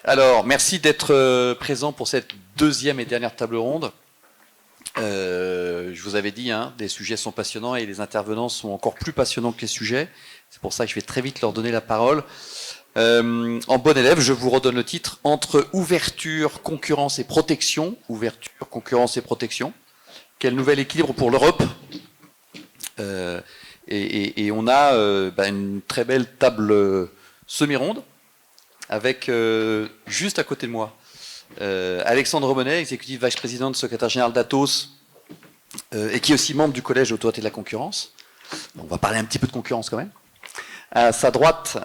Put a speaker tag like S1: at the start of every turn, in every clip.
S1: Alors, merci d'être présent pour cette deuxième et dernière table ronde. Je vous avais dit, les sujets sont passionnants et les intervenants sont encore plus passionnants que les sujets. C'est pour ça que je vais très vite leur donner la parole. En bon élève, je vous redonne le titre « Entre ouverture, concurrence et protection ». Ouverture, concurrence et protection. Quel nouvel équilibre pour l'Europe. Et on a une très belle table semi-ronde avec, juste à côté de moi, Alexandre Romonnet, exécutif vice-président, secrétaire général d'Atos, et qui est aussi membre du Collège d'autorité de la concurrence. On va parler un petit peu de concurrence quand même. À sa droite,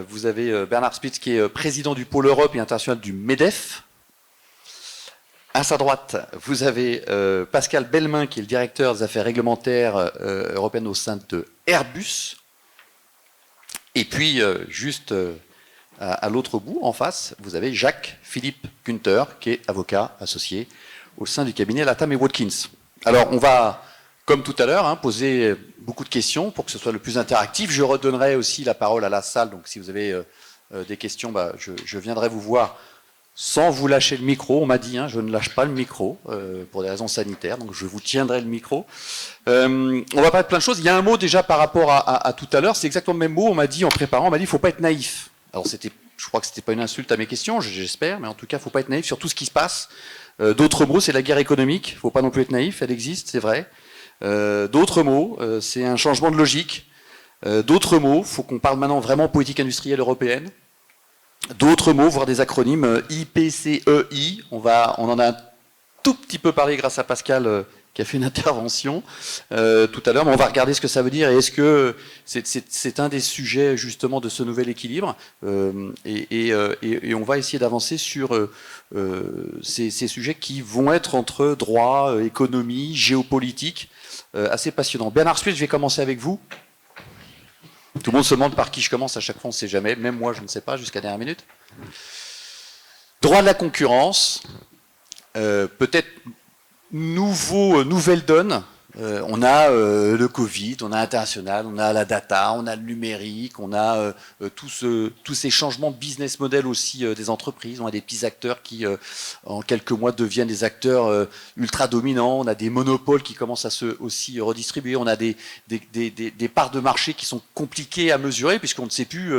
S1: vous avez Bernard Spitz, qui est président du pôle Europe et international du MEDEF. À sa droite, vous avez Pascal Bellemin, qui est le directeur des affaires réglementaires européennes au sein de Airbus. Et puis, juste à l'autre bout, en face, vous avez Jacques-Philippe Günther, qui est avocat associé au sein du cabinet Latham & Watkins. Alors, on va, comme tout à l'heure, poser beaucoup de questions pour que ce soit le plus interactif. Je redonnerai aussi la parole à la salle, donc si vous avez des questions, je viendrai vous voir sans vous lâcher le micro. On m'a dit, je ne lâche pas le micro pour des raisons sanitaires, donc je vous tiendrai le micro. On va parler de plein de choses. Il y a un mot déjà par rapport à tout à l'heure, c'est exactement le même mot. On m'a dit en préparant, on m'a dit, il ne faut pas être naïf. Alors je crois que c'était pas une insulte à mes questions, j'espère, mais en tout cas, il ne faut pas être naïf sur tout ce qui se passe. D'autres mots, c'est la guerre économique. Il ne faut pas non plus être naïf, elle existe, c'est vrai. D'autres mots, c'est un changement de logique. D'autres mots, il faut qu'on parle maintenant vraiment politique industrielle européenne. D'autres mots, voire des acronymes, IPCEI, on en a un tout petit peu parlé grâce à Pascal qui a fait une intervention tout à l'heure, mais on va regarder ce que ça veut dire et est-ce que c'est un des sujets justement de ce nouvel équilibre et on va essayer d'avancer sur ces sujets qui vont être entre droit, économie, géopolitique, assez passionnants. Bernard Spitz, je vais commencer avec vous. Tout le monde se demande par qui je commence, à chaque fois on ne sait jamais, même moi je ne sais pas jusqu'à la dernière minute. Droit de la concurrence, peut-être nouvelle donne. On a le Covid, on a l'international, on a la data, on a le numérique, on a tous ces changements de business model aussi des entreprises. On a des petits acteurs qui, en quelques mois, deviennent des acteurs ultra dominants. On a des monopoles qui commencent à se aussi redistribuer. On a des parts de marché qui sont compliquées à mesurer puisqu'on ne sait plus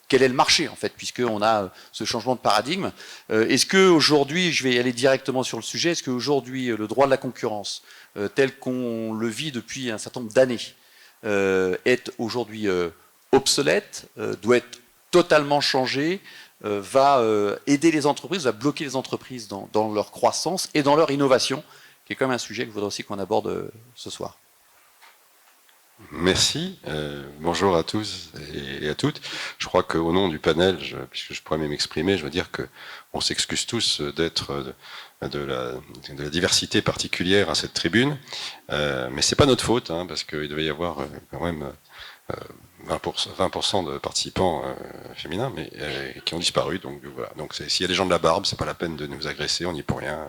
S1: quel est le marché, en fait, puisqu'on a ce changement de paradigme. Est-ce qu'aujourd'hui, je vais aller directement sur le sujet, est-ce qu'aujourd'hui, le droit de la concurrence, tel qu'on le vit depuis un certain nombre d'années, est aujourd'hui obsolète, doit être totalement changé, va aider les entreprises, va bloquer les entreprises dans leur croissance et dans leur innovation, qui est quand même un sujet que je voudrais aussi qu'on aborde ce soir.
S2: Merci. Bonjour à tous et à toutes. Je crois qu'au nom du panel, puisque je pourrais même m'exprimer, je veux dire qu'on s'excuse tous d'être de la diversité particulière à cette tribune. Mais c'est pas notre faute, parce qu'il devait y avoir quand même 20% de participants féminins, mais qui ont disparu. Donc voilà. Donc s'il y a des gens de la barbe, c'est pas la peine de nous agresser, on n'y peut rien.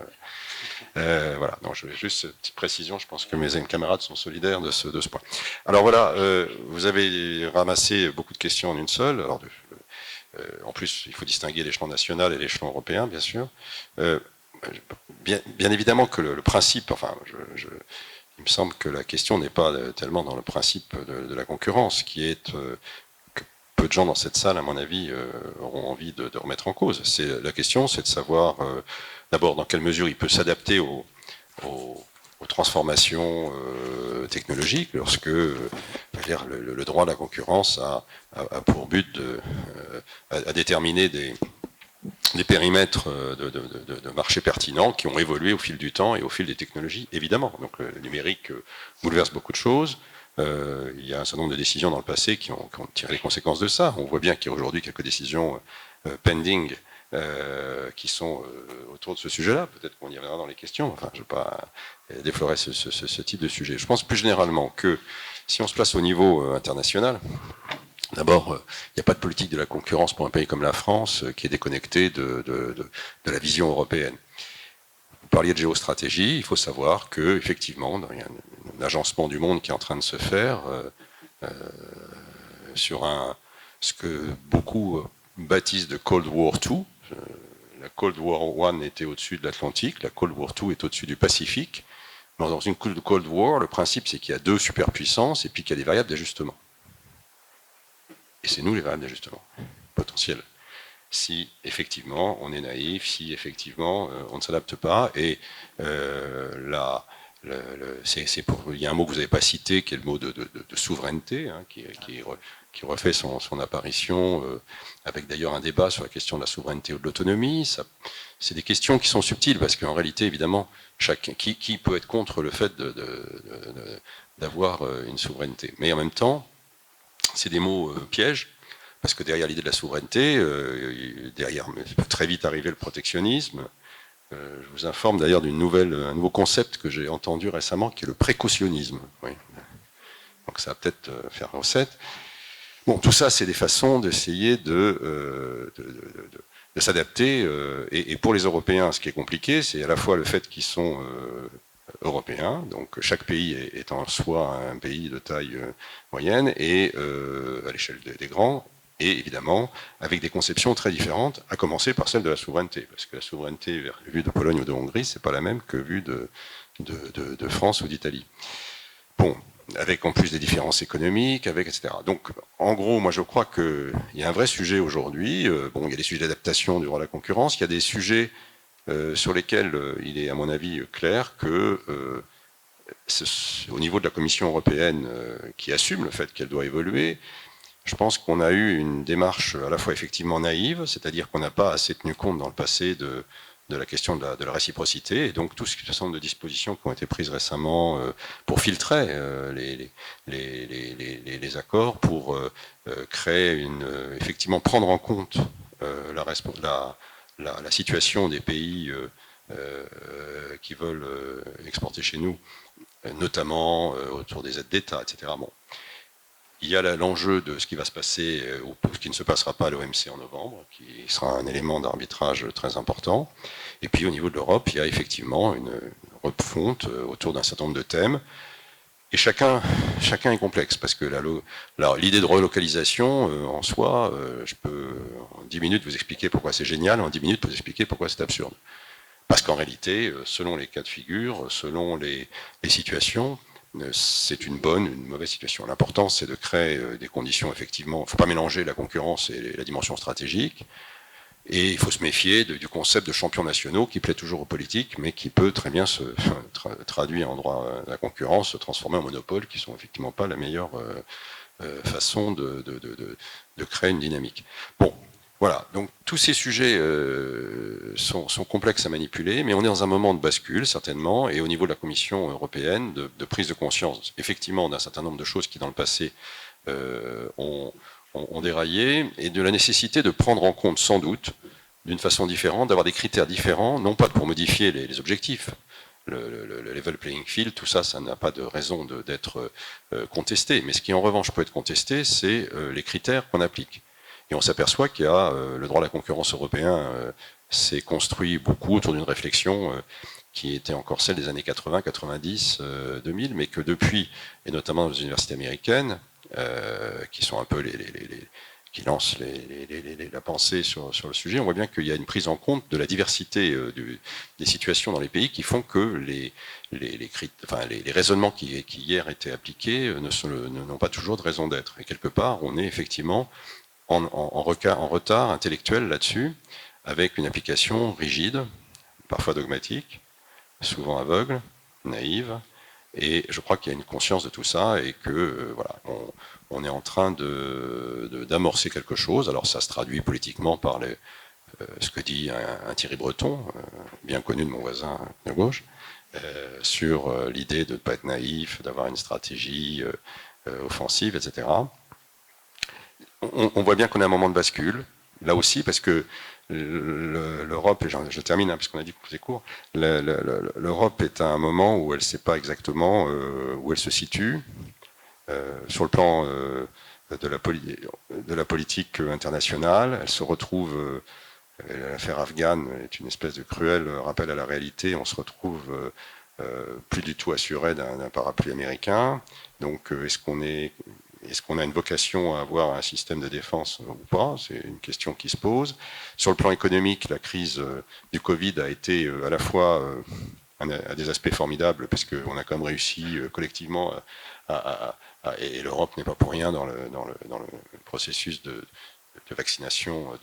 S2: Voilà, donc je vais juste cette petite précision, je pense que mes camarades sont solidaires de ce point. Alors voilà, vous avez ramassé beaucoup de questions en une seule. Alors en plus, il faut distinguer l'échelon national et l'échelon européen, bien sûr. Bien évidemment que le principe, enfin, il me semble que la question n'est pas tellement dans le principe de la concurrence, qui est que peu de gens dans cette salle, à mon avis, auront envie de remettre en cause. La question, c'est de savoir d'abord dans quelle mesure il peut s'adapter aux transformations technologiques, lorsque le droit de la concurrence a pour but à déterminer des périmètres de marché pertinents qui ont évolué au fil du temps et au fil des technologies, évidemment. Donc le numérique bouleverse beaucoup de choses. Il y a un certain nombre de décisions dans le passé qui ont tiré les conséquences de ça. On voit bien qu'il y a aujourd'hui quelques décisions pending qui sont autour de ce sujet-là. Peut-être qu'on y reviendra dans les questions. Enfin, je ne vais pas déflorer ce type de sujet. Je pense plus généralement que si on se place au niveau international, d'abord, il n'y a pas de politique de la concurrence pour un pays comme la France qui est déconnecté de la vision européenne. Vous parliez de géostratégie, il faut savoir qu'effectivement, il y a un agencement du monde qui est en train de se faire sur ce que beaucoup baptisent de Cold War II. la Cold War I était au-dessus de l'Atlantique, la Cold War II est au-dessus du Pacifique. Dans une Cold War, le principe c'est qu'il y a deux superpuissances et puis qu'il y a des variables d'ajustement. Et c'est nous les variables d'ajustement potentielles. Si effectivement on est naïf, si effectivement on ne s'adapte pas, et il y a un mot que vous n'avez pas cité, qui est le mot de souveraineté, hein, qui refait son apparition, avec d'ailleurs un débat sur la question de la souveraineté ou de l'autonomie. C'est des questions qui sont subtiles, parce qu'en réalité, évidemment, qui peut être contre le fait d'avoir une souveraineté? Mais en même temps, c'est des mots pièges, parce que derrière l'idée de la souveraineté, derrière peut très vite arriver le protectionnisme. Je vous informe d'ailleurs d'un nouveau concept que j'ai entendu récemment, qui est le précautionnisme. Oui. Donc ça va peut-être faire recette. Bon, tout ça, c'est des façons d'essayer de s'adapter. Et pour les Européens, ce qui est compliqué, c'est à la fois le fait qu'ils sont européens, donc chaque pays est en soi un pays de taille moyenne, et à l'échelle des grands, et évidemment avec des conceptions très différentes, à commencer par celle de la souveraineté, parce que la souveraineté vue de Pologne ou de Hongrie, c'est pas la même que vue de France ou d'Italie. Bon, avec en plus des différences économiques, etc. Donc, en gros, moi je crois qu'il y a un vrai sujet aujourd'hui. Bon, il y a des sujets d'adaptation du droit à la concurrence, il y a des sujets sur lesquels il est, à mon avis, clair que au niveau de la Commission européenne, qui assume le fait qu'elle doit évoluer, je pense qu'on a eu une démarche à la fois effectivement naïve, c'est-à-dire qu'on n'a pas assez tenu compte dans le passé de la question de la réciprocité, et donc tout ce certain nombre de dispositions qui ont été prises récemment pour filtrer les accords, pour créer effectivement prendre en compte la situation des pays qui veulent exporter chez nous, notamment autour des aides d'État, etc. Bon. Il y a l'enjeu de ce qui va se passer, ou ce qui ne se passera pas à l'OMC en novembre, qui sera un élément d'arbitrage très important. Et puis au niveau de l'Europe, il y a effectivement une refonte autour d'un certain nombre de thèmes. Et chacun est complexe, parce que l'idée de relocalisation, en soi, je peux en 10 minutes vous expliquer pourquoi c'est génial, en 10 minutes vous expliquer pourquoi c'est absurde. Parce qu'en réalité, selon les cas de figure, selon les situations, c'est une bonne, une mauvaise situation. L'important, c'est de créer des conditions, effectivement. Il ne faut pas mélanger la concurrence et la dimension stratégique. Et il faut se méfier du concept de champions nationaux qui plaît toujours aux politiques, mais qui peut très bien se traduire en droit de la concurrence, se transformer en monopole, qui ne sont effectivement pas la meilleure façon de créer une dynamique. Bon. Voilà, donc tous ces sujets sont complexes à manipuler, mais on est dans un moment de bascule, certainement, et au niveau de la Commission européenne, de prise de conscience, effectivement, d'un certain nombre de choses qui, dans le passé, ont déraillé, et de la nécessité de prendre en compte, sans doute, d'une façon différente, d'avoir des critères différents, non pas pour modifier les objectifs. Le level playing field, tout ça, ça n'a pas de raison d'être contesté, mais ce qui, en revanche, peut être contesté, c'est les critères qu'on applique. Et on s'aperçoit qu'il y a le droit à la concurrence européen s'est construit beaucoup autour d'une réflexion qui était encore celle des années 80, 90, 2000, mais que depuis, et notamment dans les universités américaines, qui sont un peu qui lancent la pensée sur le sujet, on voit bien qu'il y a une prise en compte de la diversité des situations dans les pays qui font que les raisonnements qui hier étaient appliqués n'ont pas toujours de raison d'être. Et quelque part, on est effectivement en retard intellectuel là-dessus, avec une application rigide, parfois dogmatique, souvent aveugle, naïve, et je crois qu'il y a une conscience de tout ça, et que voilà, on est en train d'amorcer quelque chose. Alors ça se traduit politiquement par ce que dit un Thierry Breton, bien connu de mon voisin de gauche, sur l'idée de ne pas être naïf, d'avoir une stratégie offensive, etc. On voit bien qu'on est à un moment de bascule, là aussi, parce que l'Europe, et je termine, parce qu'on a dit que c'est court, l'Europe est à un moment où elle ne sait pas exactement où elle se situe, sur le plan de la politique internationale. Elle se retrouve, l'affaire afghane est une espèce de cruel rappel à la réalité, on se retrouve plus du tout assuré d'un parapluie américain. Donc est-ce qu'on est est-ce qu'on a une vocation à avoir un système de défense ou pas? C'est une question qui se pose. Sur le plan économique, la crise du Covid a été à la fois a des aspects formidables parce qu'on a quand même réussi collectivement et l'Europe n'est pas pour rien dans le processus de vaccination,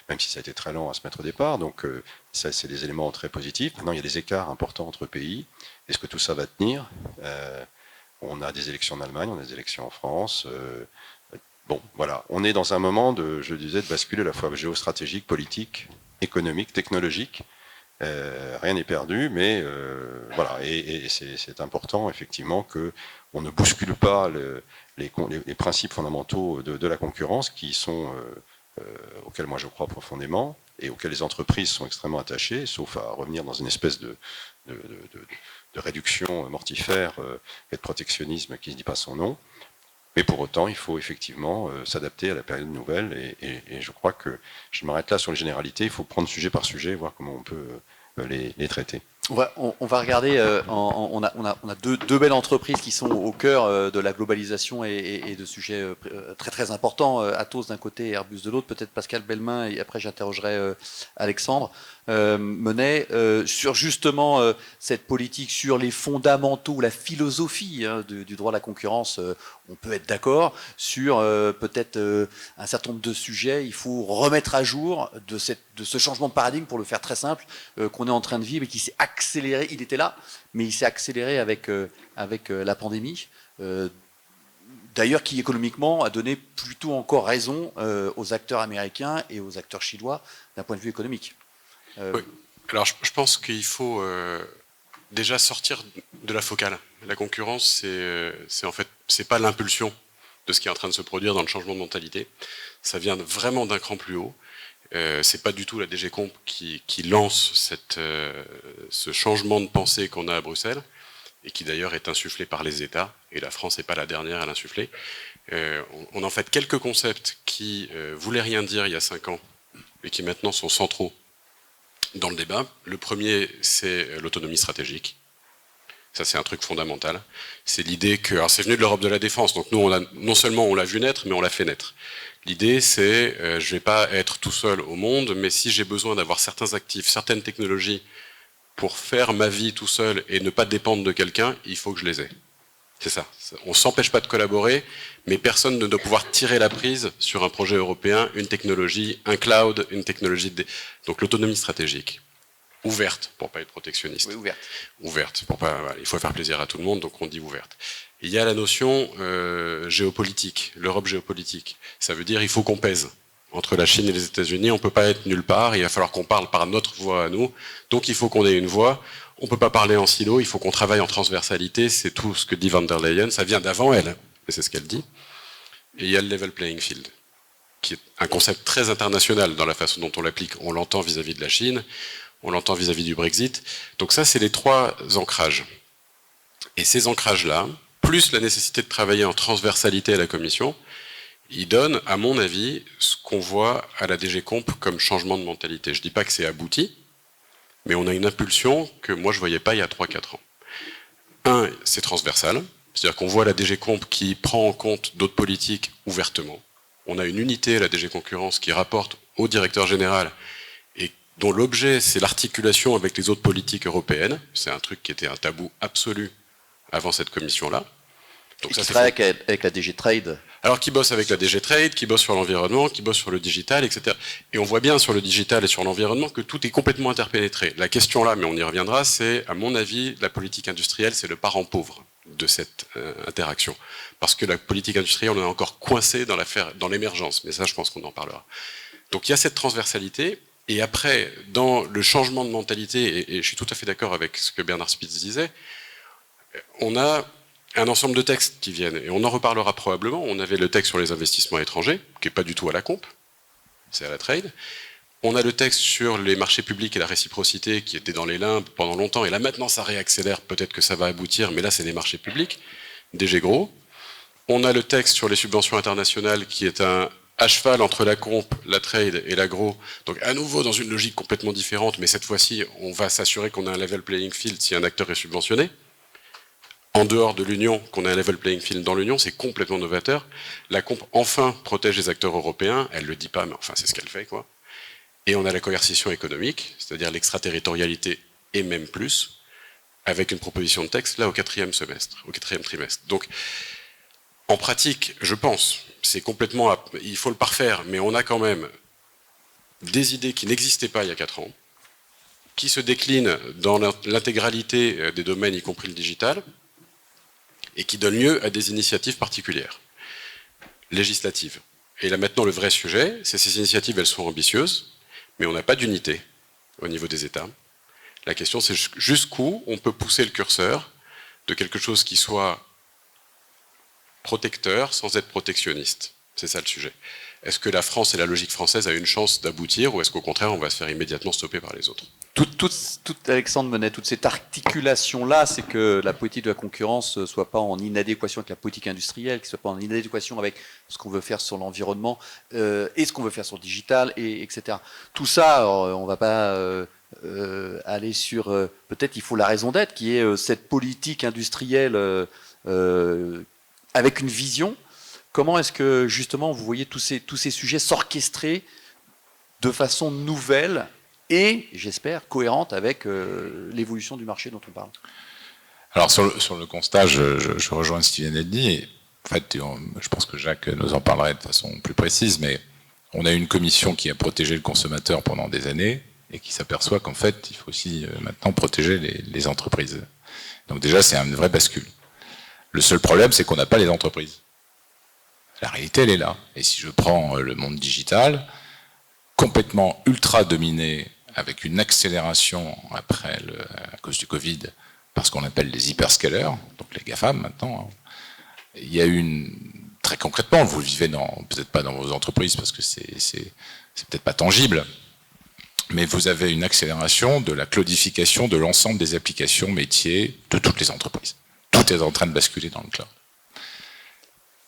S2: même si ça a été très lent à se mettre au départ. Donc ça, c'est des éléments très positifs. Maintenant, il y a des écarts importants entre pays. Est-ce que tout ça va tenir? On a des élections en Allemagne, on a des élections en France. Bon, voilà. On est dans un moment je disais, de basculer à la fois géostratégique, politique, économique, technologique. Rien n'est perdu, mais voilà. Et c'est important, effectivement, qu'on ne bouscule pas les principes fondamentaux de la concurrence qui sont auxquels moi je crois profondément et auxquels les entreprises sont extrêmement attachées, sauf à revenir dans une espèce de réduction mortifère et de protectionnisme qui ne dit pas son nom. Mais pour autant, il faut effectivement s'adapter à la période nouvelle et je crois que je m'arrête là sur les généralités. Il faut prendre sujet par sujet et voir comment on peut les traiter.
S1: On va regarder, on a deux belles entreprises qui sont au cœur de la globalisation et de sujets très très importants. Atos d'un côté et Airbus de l'autre, peut-être Pascal Bellemin, et après j'interrogerai Alexandre Menet, sur justement cette politique, sur les fondamentaux, la philosophie du droit de la concurrence. On peut être d'accord sur peut-être un certain nombre de sujets. Il faut remettre à jour de ce changement de paradigme, pour le faire très simple, qu'on est en train de vivre et qui s'est accéléré. Il était là, mais il s'est accéléré avec la pandémie. D'ailleurs, qui économiquement a donné plutôt encore raison aux acteurs américains et aux acteurs chinois d'un point de vue économique.
S3: Oui. Alors, je pense qu'il faut déjà sortir de la focale. La concurrence, c'est en fait, c'est pas l'impulsion de ce qui est en train de se produire dans le changement de mentalité. Ça vient vraiment d'un cran plus haut. C'est pas du tout la DG Comp qui lance ce changement de pensée qu'on a à Bruxelles et qui d'ailleurs est insufflé par les États, et la France n'est pas la dernière à l'insuffler. On a en fait quelques concepts qui voulaient rien dire il y a 5 ans et qui maintenant sont centraux dans le débat. Le premier, c'est l'autonomie stratégique. Ça, c'est un truc fondamental. C'est l'idée que... Alors, c'est venu de l'Europe de la défense, donc nous, non seulement on l'a vu naître, mais on l'a fait naître. L'idée, c'est, je ne vais pas être tout seul au monde, mais si j'ai besoin d'avoir certains actifs, certaines technologies pour faire ma vie tout seul et ne pas dépendre de quelqu'un, il faut que je les ai. C'est ça. On ne s'empêche pas de collaborer, mais personne ne doit pouvoir tirer la prise sur un projet européen, une technologie, un cloud, une technologie... Donc l'autonomie stratégique. Ouverte, pour pas être protectionniste.
S1: Oui, ouverte.
S3: Ouverte, pour pas... Voilà, il faut faire plaisir à tout le monde, donc on dit ouverte. Et il y a la notion géopolitique, l'Europe géopolitique. Ça veut dire il faut qu'on pèse. Entre la Chine et les États-Unis, on peut pas être nulle part, il va falloir qu'on parle par notre voix à nous, donc il faut qu'on ait une voix. On peut pas parler en silo, il faut qu'on travaille en transversalité, c'est tout ce que dit Van der Leyen, ça vient d'avant elle, mais c'est ce qu'elle dit. Et il y a le level playing field, qui est un concept très international dans la façon dont on l'applique. On l'entend vis-à-vis de la Chine, on l'entend vis-à-vis du Brexit. Donc ça, c'est les 3 ancrages. Et ces ancrages-là, plus la nécessité de travailler en transversalité à la Commission, ils donnent, à mon avis, ce qu'on voit à la DG Comp comme changement de mentalité. Je dis pas que c'est abouti, mais on a une impulsion que moi je voyais pas il y a 3-4 ans. Un, c'est transversal, c'est-à-dire qu'on voit la DG Comp qui prend en compte d'autres politiques ouvertement. On a une unité à la DG Concurrence qui rapporte au directeur général et dont l'objet c'est l'articulation avec les autres politiques européennes. C'est un truc qui était un tabou absolu avant cette commission-là.
S1: Donc ça, travaille avec la DG Trade.
S3: Alors qui bosse avec la DG Trade, qui bosse sur l'environnement, qui bosse sur le digital, etc. Et on voit bien sur le digital et sur l'environnement que tout est complètement interpénétré. La question là, mais on y reviendra, c'est, à mon avis, la politique industrielle, c'est le parent pauvre de cette interaction. Parce que la politique industrielle, on est encore coincé dans l'émergence. Mais ça, je pense qu'on en parlera. Donc il y a cette transversalité. Et après, dans le changement de mentalité, et je suis tout à fait d'accord avec ce que Bernard Spitz disait, on a un ensemble de textes qui viennent, et on en reparlera probablement. On avait le texte sur les investissements étrangers, qui n'est pas du tout à la comp, c'est à la trade. On a le texte sur les marchés publics et la réciprocité, qui était dans les limbes pendant longtemps, et là maintenant ça réaccélère, peut-être que ça va aboutir, mais là c'est les marchés publics, DG Gros. On a le texte sur les subventions internationales, qui est à cheval entre la comp, la trade et l'agro, donc à nouveau dans une logique complètement différente, mais cette fois-ci on va s'assurer qu'on a un level playing field si un acteur est subventionné. en dehors de l'Union, qu'on ait un level playing field dans l'Union, c'est complètement novateur. La comp, enfin, protège les acteurs européens. Elle le dit pas, mais enfin, c'est ce qu'elle fait, quoi. Et on a la coercition économique, c'est-à-dire l'extraterritorialité et même plus, avec une proposition de texte, là, au quatrième trimestre. Donc, en pratique, je pense, c'est complètement, il faut le parfaire, mais on a quand même des idées qui n'existaient pas il y a 4 ans, qui se déclinent dans l'intégralité des domaines, y compris le digital, et qui donnent lieu à des initiatives particulières, législatives. Et là maintenant, le vrai sujet, c'est ces initiatives, elles sont ambitieuses, mais on n'a pas d'unité au niveau des États. La question, c'est jusqu'où on peut pousser le curseur de quelque chose qui soit protecteur sans être protectionniste. C'est ça le sujet. Est-ce que la France et la logique française a une chance d'aboutir, ou est-ce qu'au contraire, on va se faire immédiatement stopper par les autres ?
S1: Alexandre Monet, toute cette articulation-là, c'est que la politique de la concurrence ne soit pas en inadéquation avec la politique industrielle, qu'il ne soit pas en inadéquation avec ce qu'on veut faire sur l'environnement et ce qu'on veut faire sur le digital, etc. Tout ça, on ne va pas aller sur... peut-être il faut la raison d'être, qui est cette politique industrielle avec une vision. Comment est-ce que, justement, vous voyez tous ces sujets s'orchestrer de façon nouvelle et, j'espère, cohérente avec l'évolution du marché dont on parle?
S4: Alors, sur le constat, je rejoins ce qu'il vient d'être dit. En fait, je pense que Jacques nous en parlerait de façon plus précise, mais on a une commission qui a protégé le consommateur pendant des années et qui s'aperçoit qu'en fait, il faut aussi maintenant protéger les entreprises. Donc déjà, c'est une vraie bascule. Le seul problème, c'est qu'on n'a pas les entreprises. La réalité, elle est là. Et si je prends le monde digital, complètement ultra dominé, avec une accélération à cause du Covid, par ce qu'on appelle les hyperscalers, donc les GAFAM maintenant, il y a très concrètement, vous le vivez peut-être pas dans vos entreprises parce que c'est peut-être pas tangible, mais vous avez une accélération de la cloudification de l'ensemble des applications métiers de toutes les entreprises. Tout est en train de basculer dans le cloud.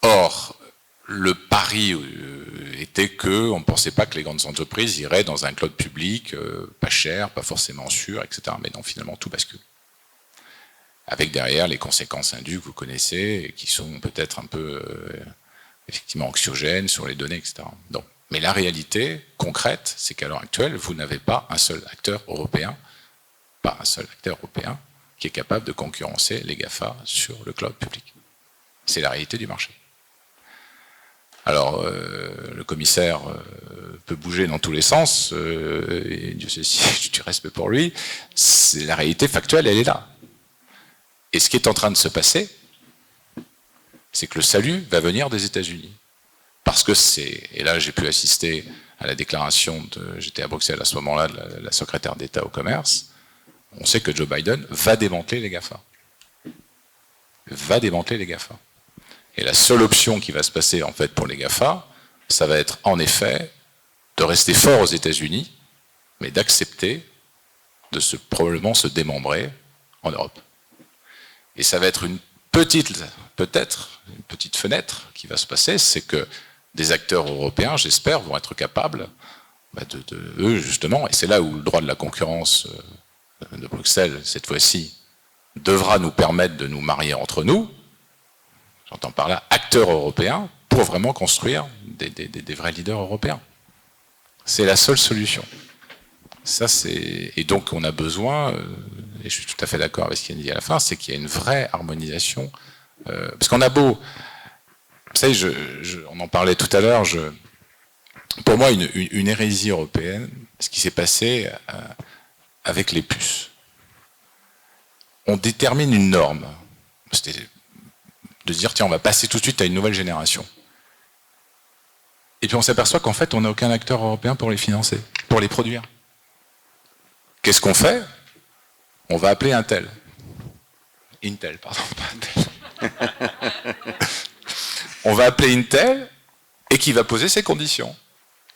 S4: Or, le pari était qu'on ne pensait pas que les grandes entreprises iraient dans un cloud public, pas cher, pas forcément sûr, etc. Mais non, finalement, tout bascule. Avec derrière les conséquences indues que vous connaissez, et qui sont peut-être un peu effectivement anxiogènes sur les données, etc. Donc, mais la réalité concrète, c'est qu'à l'heure actuelle, vous n'avez pas un seul acteur européen, qui est capable de concurrencer les GAFA sur le cloud public. C'est la réalité du marché. Alors, le commissaire peut bouger dans tous les sens, et Dieu sait si j'ai du respect pour lui, la réalité factuelle, elle est là. Et ce qui est en train de se passer, c'est que le salut va venir des États-Unis. Parce que et là j'ai pu assister à la déclaration, j'étais à Bruxelles à ce moment-là, de la secrétaire d'État au commerce, on sait que Joe Biden va démanteler les GAFA. Et la seule option qui va se passer en fait pour les GAFA, ça va être en effet de rester fort aux États-Unis, mais d'accepter de probablement se démembrer en Europe. Et ça va être peut-être une petite fenêtre qui va se passer, c'est que des acteurs européens, j'espère, vont être capables eux justement, et c'est là où le droit de la concurrence de Bruxelles, cette fois-ci, devra nous permettre de nous marier entre nous, j'entends par là acteurs européens, pour vraiment construire des vrais leaders européens. C'est la seule solution. Et donc on a besoin, et je suis tout à fait d'accord avec ce qu'il a dit à la fin, c'est qu'il y a une vraie harmonisation. Parce qu'on a beau... Vous savez, on en parlait tout à l'heure, pour moi, une hérésie européenne, ce qui s'est passé avec les puces. On détermine une norme. C'était de dire, tiens, on va passer tout de suite à une nouvelle génération. Et puis on s'aperçoit qu'en fait, on n'a aucun acteur européen pour les financer, pour les produire. Qu'est-ce qu'on fait? On va appeler Intel, pardon, pas Intel. On va appeler Intel et qui va poser ses conditions.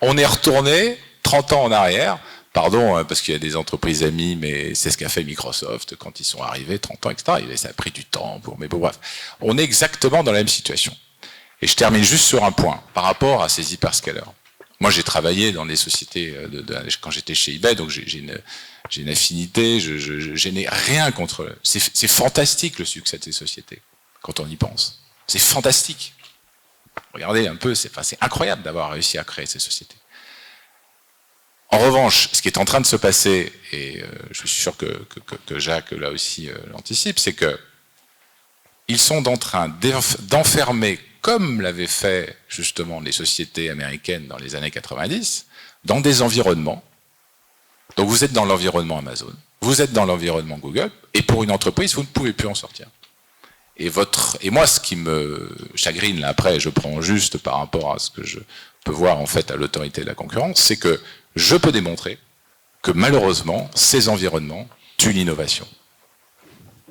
S4: On est retourné 30 ans en arrière, pardon, parce qu'il y a des entreprises amies, mais c'est ce qu'a fait Microsoft quand ils sont arrivés, 30 ans, etc. Ça a pris du temps, mais bon, bref. On est exactement dans la même situation. Et je termine juste sur un point, par rapport à ces hyperscalers. Moi, j'ai travaillé dans les sociétés quand j'étais chez eBay, donc j'ai une affinité, je n'ai rien contre... C'est fantastique le succès de ces sociétés, quand on y pense. C'est fantastique. Regardez un peu, c'est incroyable d'avoir réussi à créer ces sociétés. En revanche, ce qui est en train de se passer, et je suis sûr que Jacques là aussi l'anticipe, c'est que ils sont en train d'enfermer, comme l'avaient fait justement les sociétés américaines dans les années 90, dans des environnements. Donc vous êtes dans l'environnement Amazon, vous êtes dans l'environnement Google, et pour une entreprise, vous ne pouvez plus en sortir. Et moi, ce qui me chagrine, là, après, je prends juste par rapport à ce que je peux voir en fait à l'autorité de la concurrence, c'est que je peux démontrer que malheureusement, ces environnements tuent l'innovation.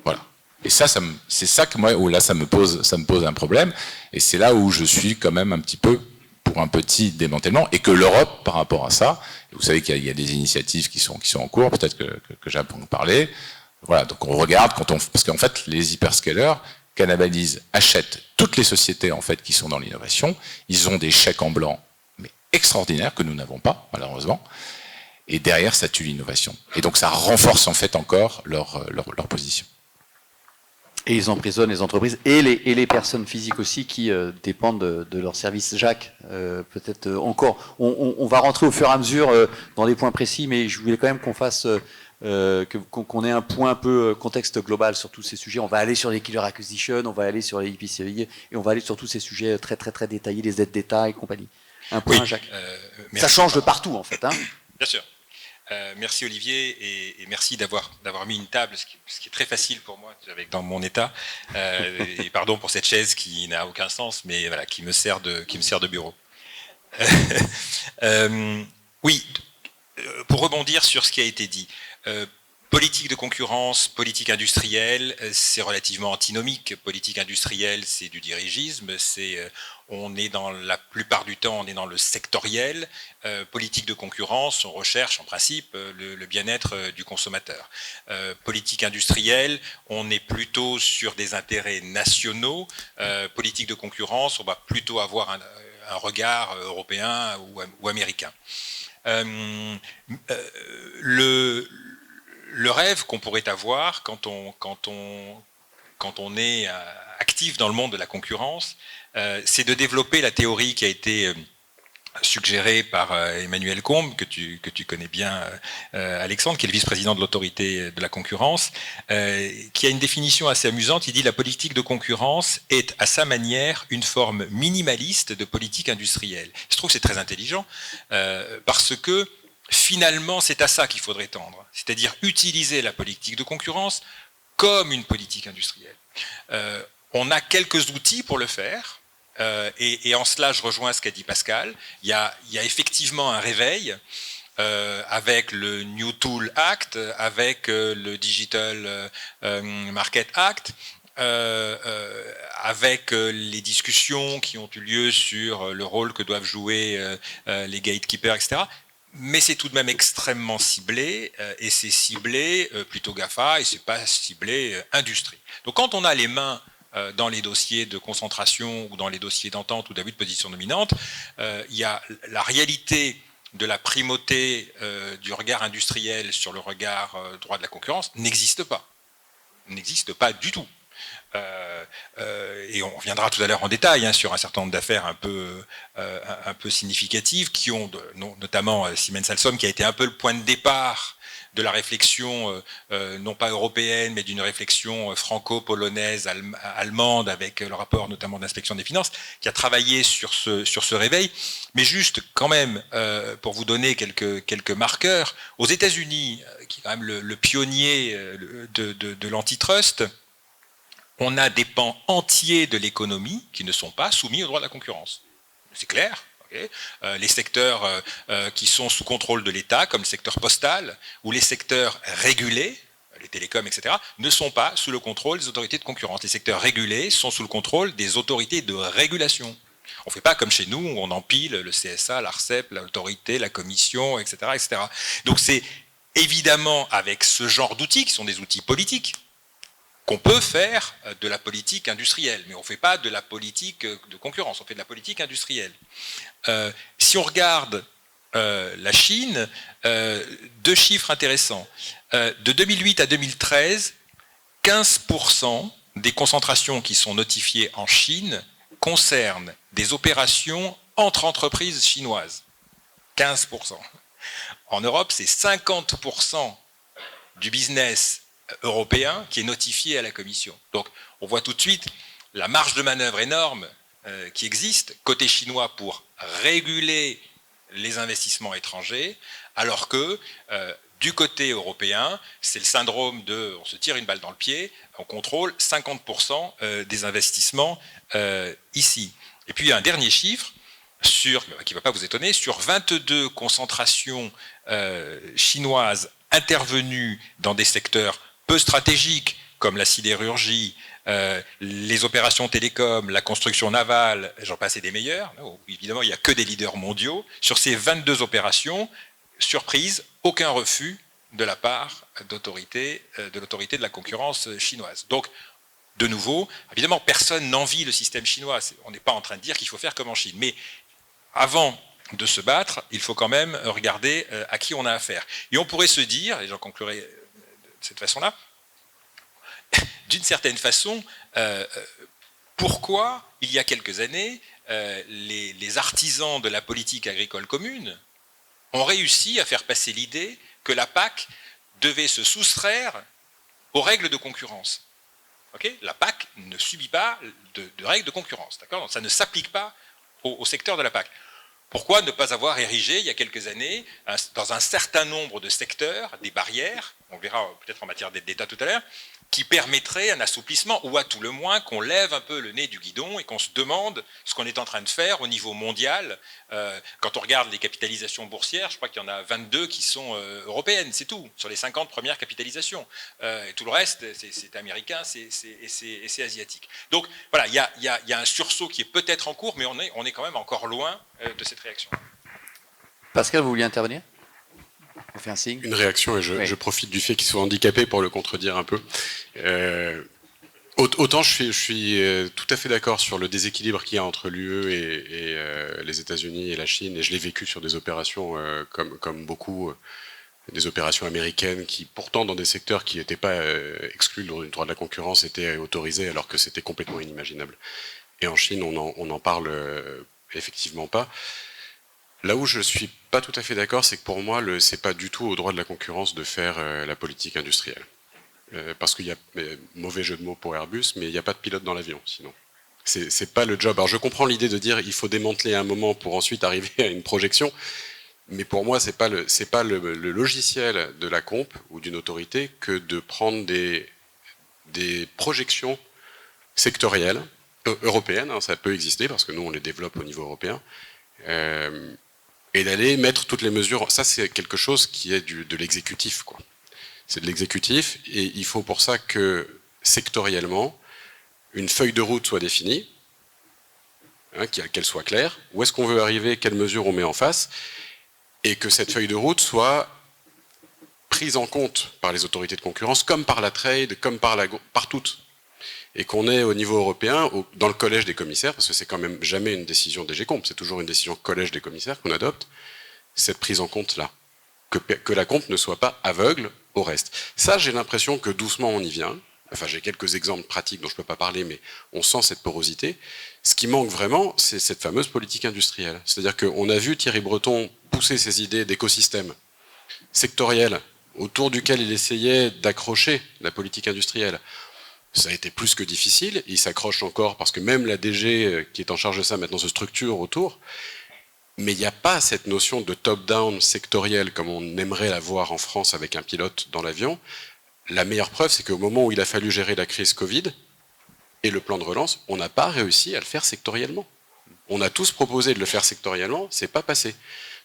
S4: Voilà. Et ça c'est ça que moi, où là, ça me pose un problème, et c'est là où je suis quand même un petit peu pour un petit démantèlement, et que l'Europe, par rapport à ça, vous savez qu'il y a des initiatives qui sont en cours, peut-être que Jacques peut en parler. Voilà, donc on regarde parce qu'en fait, les hyperscalers cannibalisent, achètent toutes les sociétés en fait qui sont dans l'innovation. Ils ont des chèques en blanc, mais extraordinaires que nous n'avons pas, malheureusement. Et derrière, ça tue l'innovation. Et donc, ça renforce en fait encore leur position.
S1: Et ils emprisonnent les entreprises et les personnes physiques aussi qui dépendent de leurs services. Jacques, peut-être encore, on va rentrer au fur et à mesure dans des points précis, mais je voulais quand même qu'on fasse, qu'on ait un point un peu contexte global sur tous ces sujets. On va aller sur les killer acquisition, on va aller sur les IPCI, et on va aller sur tous ces sujets très très très détaillés, les aides d'État et compagnie. Un point, oui, Jacques. Ça change de partout en fait. Hein.
S5: Bien sûr. Merci Olivier et merci d'avoir mis une table, ce qui est très facile pour moi dans mon état. Et pardon pour cette chaise qui n'a aucun sens, mais voilà, qui me sert de bureau. Oui, pour rebondir sur ce qui a été dit. Politique de concurrence, politique industrielle, c'est relativement antinomique. Politique industrielle, c'est du dirigisme, on est dans la plupart du temps, on est dans le sectoriel. Politique de concurrence, on recherche en principe le bien-être du consommateur. Politique industrielle, on est plutôt sur des intérêts nationaux. Politique de concurrence, on va plutôt avoir un regard européen ou américain. Le rêve qu'on pourrait avoir quand on est actif dans le monde de la concurrence, c'est de développer la théorie qui a été suggérée par Emmanuel Combes, que tu connais bien, Alexandre, qui est le vice-président de l'autorité de la concurrence, qui a une définition assez amusante. Il dit: la politique de concurrence est à sa manière une forme minimaliste de politique industrielle. Je trouve que c'est très intelligent, parce que finalement, c'est à ça qu'il faudrait tendre, c'est-à-dire utiliser la politique de concurrence comme une politique industrielle. On a quelques outils pour le faire, et en cela, je rejoins ce qu'a dit Pascal. Il y a effectivement un réveil avec le New Tool Act, avec le Digital Market Act, avec les discussions qui ont eu lieu sur le rôle que doivent jouer les gatekeepers, etc. Mais c'est tout de même extrêmement ciblé, et c'est ciblé plutôt GAFA, et c'est pas ciblé industrie. Donc quand on a les mains dans les dossiers de concentration, ou dans les dossiers d'entente ou d'abus de position dominante, il y a la réalité de la primauté du regard industriel sur le regard droit de la concurrence n'existe pas. N'existe pas du tout. Et on reviendra tout à l'heure en détail sur un certain nombre d'affaires un peu significatives qui ont, notamment Siemens Alstom, qui a été un peu le point de départ de la réflexion, non pas européenne, mais d'une réflexion franco-polonaise, allemande, avec le rapport notamment d'inspection des finances, qui a travaillé sur ce réveil. Mais juste quand même, pour vous donner quelques marqueurs, aux États-Unis, qui est quand même le pionnier de l'antitrust, on a des pans entiers de l'économie qui ne sont pas soumis au droit de la concurrence. C'est clair. Okay. Les secteurs qui sont sous contrôle de l'État, comme le secteur postal, ou les secteurs régulés, les télécoms, etc., ne sont pas sous le contrôle des autorités de concurrence. Les secteurs régulés sont sous le contrôle des autorités de régulation. On ne fait pas comme chez nous, où on empile le CSA, l'ARCEP, l'autorité, la commission, etc., etc. Donc c'est évidemment avec ce genre d'outils, qui sont des outils politiques, qu'on peut faire de la politique industrielle, mais on ne fait pas de la politique de concurrence, on fait de la politique industrielle. Si on regarde la Chine, 2 chiffres intéressants. De 2008 à 2013, 15% des concentrations qui sont notifiées en Chine concernent des opérations entre entreprises chinoises. 15%. En Europe, c'est 50% du business européen qui est notifié à la Commission. Donc, on voit tout de suite la marge de manœuvre énorme qui existe côté chinois pour réguler les investissements étrangers, alors que du côté européen, c'est le syndrome de on se tire une balle dans le pied, on contrôle 50% des investissements ici. Et puis un dernier chiffre, qui ne va pas vous étonner, sur 22 concentrations chinoises intervenues dans des secteurs peu stratégiques, comme la sidérurgie, les opérations télécom, la construction navale, j'en passe et des meilleurs. Évidemment, il n'y a que des leaders mondiaux. Sur ces 22 opérations, surprise, aucun refus de la part de l'autorité de la concurrence chinoise. Donc, de nouveau, évidemment, personne n'envie le système chinois. On n'est pas en train de dire qu'il faut faire comme en Chine. Mais avant de se battre, il faut quand même regarder à qui on a affaire. Et on pourrait se dire, et j'en conclurai de cette façon-là, d'une certaine façon, pourquoi, il y a quelques années, les artisans de la politique agricole commune ont réussi à faire passer l'idée que la PAC devait se soustraire aux règles de concurrence. Okay ? La PAC ne subit pas de règles de concurrence. Donc ça ne s'applique pas au secteur de la PAC. Pourquoi ne pas avoir érigé, il y a quelques années, dans un certain nombre de secteurs, des barrières, on verra peut-être en matière d'État tout à l'heure, qui permettrait un assouplissement, ou à tout le moins qu'on lève un peu le nez du guidon et qu'on se demande ce qu'on est en train de faire au niveau mondial. Quand on regarde les capitalisations boursières, je crois qu'il y en a 22 qui sont européennes, c'est tout, sur les 50 premières capitalisations. Et tout le reste, c'est américain et c'est asiatique. Donc voilà, il y a un sursaut qui est peut-être en cours, mais on est quand même encore loin de cette réaction.
S1: Pascal, vous vouliez intervenir ? On fait un signe.
S3: Une réaction, et je profite du fait qu'ils soient handicapés pour le contredire un peu. Autant je suis tout à fait d'accord sur le déséquilibre qu'il y a entre l'UE et les États-Unis et la Chine, et je l'ai vécu sur des opérations comme beaucoup, des opérations américaines qui, pourtant, dans des secteurs qui n'étaient pas exclus du droit de la concurrence, étaient autorisés alors que c'était complètement inimaginable. Et en Chine, on n'en parle effectivement pas. Là où je suis pas tout à fait d'accord, c'est que pour moi, c'est pas du tout au droit de la concurrence de faire la politique industrielle. Parce qu'il y a, mauvais jeu de mots pour Airbus, mais il n'y a pas de pilote dans l'avion, sinon. C'est pas le job. Alors je comprends l'idée de dire il faut démanteler un moment pour ensuite arriver à une projection, mais pour moi, c'est pas le logiciel de la comp ou d'une autorité que de prendre des projections sectorielles, européennes, hein, ça peut exister, parce que nous, on les développe au niveau européen, et d'aller mettre toutes les mesures. Ça, c'est quelque chose qui est de l'exécutif, quoi. C'est de l'exécutif, et il faut pour ça que, sectoriellement, une feuille de route soit définie, hein, qu'elle soit claire, où est-ce qu'on veut arriver, quelles mesures on met en face, et que cette feuille de route soit prise en compte par les autorités de concurrence, comme par la trade, comme par toutes. Et qu'on ait au niveau européen, dans le collège des commissaires, parce que c'est quand même jamais une décision DG-Comp, c'est toujours une décision collège des commissaires qu'on adopte, cette prise en compte-là. Que la comp ne soit pas aveugle au reste. Ça, j'ai l'impression que doucement on y vient. Enfin, j'ai quelques exemples pratiques dont je ne peux pas parler, mais on sent cette porosité. Ce qui manque vraiment, c'est cette fameuse politique industrielle. C'est-à-dire qu'on a vu Thierry Breton pousser ses idées d'écosystème sectoriel autour duquel il essayait d'accrocher la politique industrielle. Ça a été plus que difficile, il s'accroche encore parce que même la DG qui est en charge de ça maintenant se structure autour, mais il n'y a pas cette notion de top-down sectoriel comme on aimerait la voir en France avec un pilote dans l'avion. La meilleure preuve, c'est qu'au moment où il a fallu gérer la crise Covid et le plan de relance, on n'a pas réussi à le faire sectoriellement. On a tous proposé de le faire sectoriellement, c'est pas passé.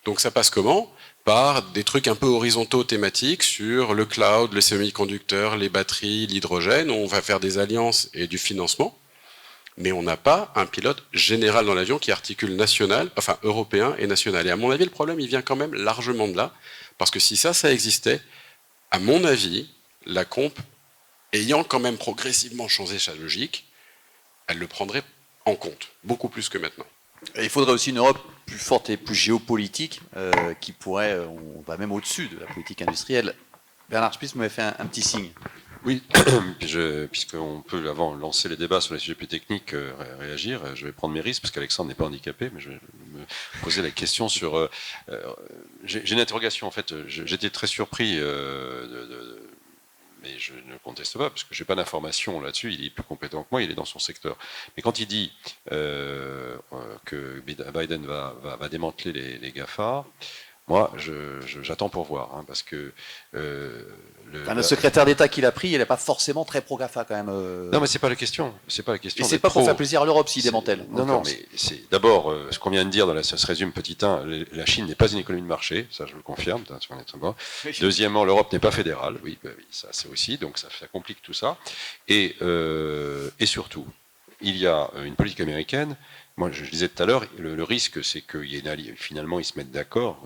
S3: Donc ça passe comment ? Par des trucs un peu horizontaux thématiques sur le cloud, les semi-conducteurs, les batteries, l'hydrogène. On va faire des alliances et du financement, mais on n'a pas un pilote général dans l'avion qui articule national, enfin européen et national. Et à mon avis, le problème, il vient quand même largement de là, parce que si ça existait, à mon avis, la comp ayant quand même progressivement changé sa logique, elle le prendrait en compte, beaucoup plus que maintenant.
S1: Et il faudrait aussi une Europe plus forte et plus géopolitique, qui pourrait, on va même au-dessus de la politique industrielle. Bernard Spitz m'avait fait un petit signe.
S2: Oui, puisqu'on peut, avant de lancer les débats sur les sujets plus techniques, réagir, je vais prendre mes risques, parce qu'Alexandre n'est pas handicapé, mais je vais me poser la question sur... j'ai une interrogation, en fait. J'étais très surpris, mais je ne conteste pas, parce que je n'ai pas d'informations là-dessus, il est plus compétent que moi, il est dans son secteur. Mais quand il dit que Biden va démanteler les GAFA, moi, j'attends pour voir, hein, parce que...
S1: le secrétaire d'État qu'il a pris, il n'est pas forcément très pro-GAFA quand même.
S2: Non, mais c'est pas la question. C'est pas la question.
S1: Et c'est pas pour faire plaisir à l'Europe s'il démantèle.
S2: Non, mais c'est d'abord ce qu'on vient de dire. Ça se résume petit 1. La Chine n'est pas une économie de marché, ça je le confirme. Deuxièmement, l'Europe n'est pas fédérale. Oui, ça c'est aussi. Donc ça complique tout ça. Et surtout, il y a une politique américaine. Moi, je disais tout à l'heure, le risque, c'est finalement ils se mettent d'accord,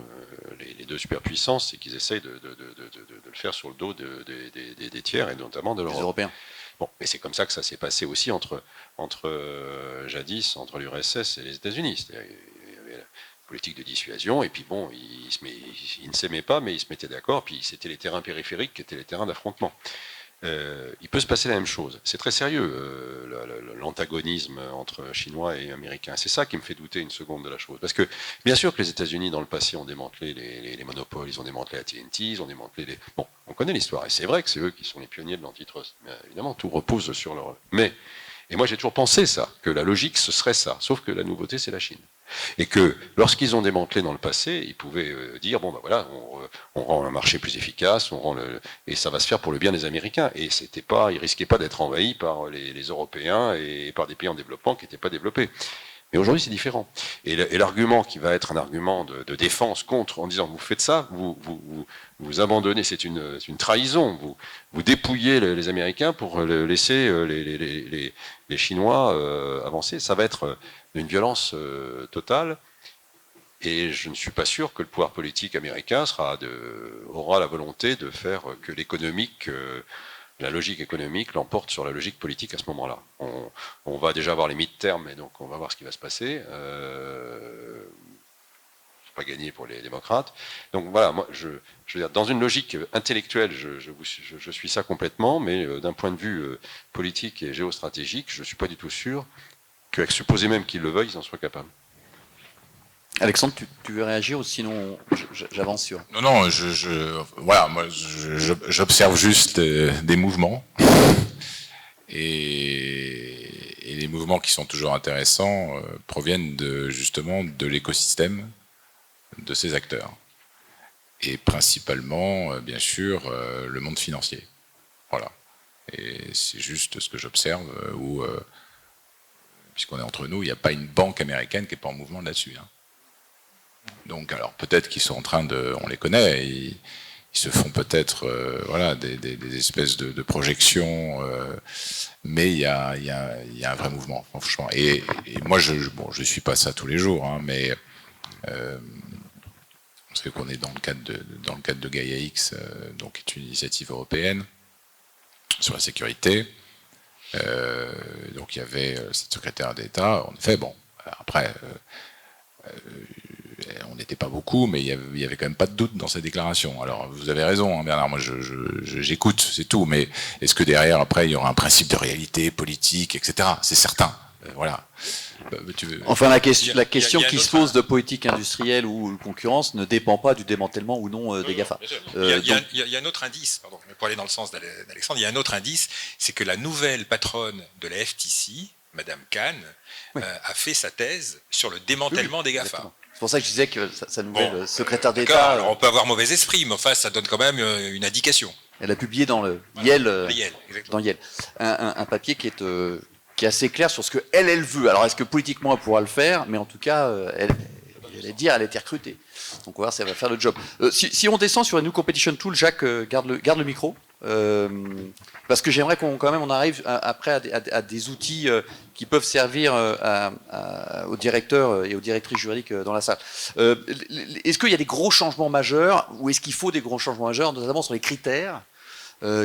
S2: les deux superpuissances, et qu'ils essayent de le faire sur le dos des tiers, et notamment de l'Europe.
S1: Les Européens.
S2: Bon, et c'est comme ça que ça s'est passé aussi jadis, entre l'URSS et les États-Unis. Il y avait la politique de dissuasion, et puis bon, ils ne s'aimaient pas, mais ils se mettaient d'accord, puis c'était les terrains périphériques qui étaient les terrains d'affrontement. Il peut se passer la même chose. C'est très sérieux, l'antagonisme entre Chinois et Américains. C'est ça qui me fait douter une seconde de la chose. Parce que, bien sûr que les États-Unis, dans le passé, ont démantelé les monopoles, ils ont démantelé AT&T, ils ont démantelé les... Bon, on connaît l'histoire, et c'est vrai que c'est eux qui sont les pionniers de l'antitrust. Mais évidemment, tout repose sur leur... Et moi, j'ai toujours pensé ça, que la logique, ce serait ça. Sauf que la nouveauté, c'est la Chine. Et que lorsqu'ils ont démantelé dans le passé, ils pouvaient dire, bon, ben voilà, on rend un marché plus efficace, et ça va se faire pour le bien des Américains. Et ils risquaient pas d'être envahis par les Européens et par des pays en développement qui n'étaient pas développés. Mais aujourd'hui, c'est différent. Et l'argument qui va être un argument de défense contre, en disant, vous faites ça, vous abandonnez, c'est une trahison, vous dépouillez les Américains pour laisser les Chinois avancer. Ça va être d'une violence totale. Et je ne suis pas sûr que le pouvoir politique américain aura la volonté de faire que la logique économique l'emporte sur la logique politique à ce moment-là. On va déjà voir les midterms, et donc on va voir ce qui va se passer. Pas gagné pour les démocrates. Donc voilà, moi, je veux dire, dans une logique intellectuelle, je suis ça complètement, mais d'un point de vue politique et géostratégique, je ne suis pas du tout sûr que, supposé même qu'ils le veuillent, ils en soient capables.
S1: Alexandre, tu veux réagir ou sinon j'avance sur...
S4: Non, voilà, moi j'observe juste des mouvements et les mouvements qui sont toujours intéressants proviennent justement de l'écosystème de ces acteurs et principalement bien sûr le monde financier. Voilà, et c'est juste ce que j'observe où puisqu'on est entre nous, il n'y a pas une banque américaine qui n'est pas en mouvement là-dessus. Hein. Donc, alors peut-être qu'ils sont en train on les connaît, ils se font peut-être voilà, des espèces de projections, mais il y a un vrai mouvement, franchement. Et moi, je suis pas ça tous les jours, hein, mais parce qu'on est dans le cadre de Gaia X, donc qui est une initiative européenne sur la sécurité. Donc il y avait cette secrétaire d'État. En effet, bon, après. On n'était pas beaucoup, mais il y avait quand même pas de doute dans ces déclarations. Alors, vous avez raison, hein, Bernard, moi j'écoute, c'est tout, mais est-ce que derrière, après, il y aura un principe de réalité politique, etc. C'est certain, voilà.
S1: Enfin, la question qui se pose de politique industrielle ou de concurrence ne dépend pas du démantèlement ou non des GAFA.
S5: Il y a un autre indice, pardon, pour aller dans le sens d'Alexandre, il y a un autre indice, c'est que la nouvelle patronne de la FTC, Madame Khan, a fait sa thèse sur le démantèlement des GAFA.
S1: Exactement. C'est pour ça que je disais que sa nouvelle secrétaire
S5: D'accord,
S1: d'État...
S5: alors on peut avoir mauvais esprit, mais enfin, ça donne quand même une indication.
S1: Elle a publié dans le Yale,
S5: exactement.
S1: dans Yale un papier qui est assez clair sur ce qu'elle veut. Alors, est-ce que politiquement, elle pourra le faire? Mais en tout cas, elle a été recrutée. Donc, on va voir si elle va faire le job. Si on descend sur la New Competition Tool, Jacques, garde le micro. Parce que j'aimerais qu'on arrive après à des outils qui peuvent servir aux directeurs et aux directrices juridiques dans la salle. Est-ce qu'il y a des gros changements majeurs ou est-ce qu'il faut des gros changements majeurs, notamment sur les critères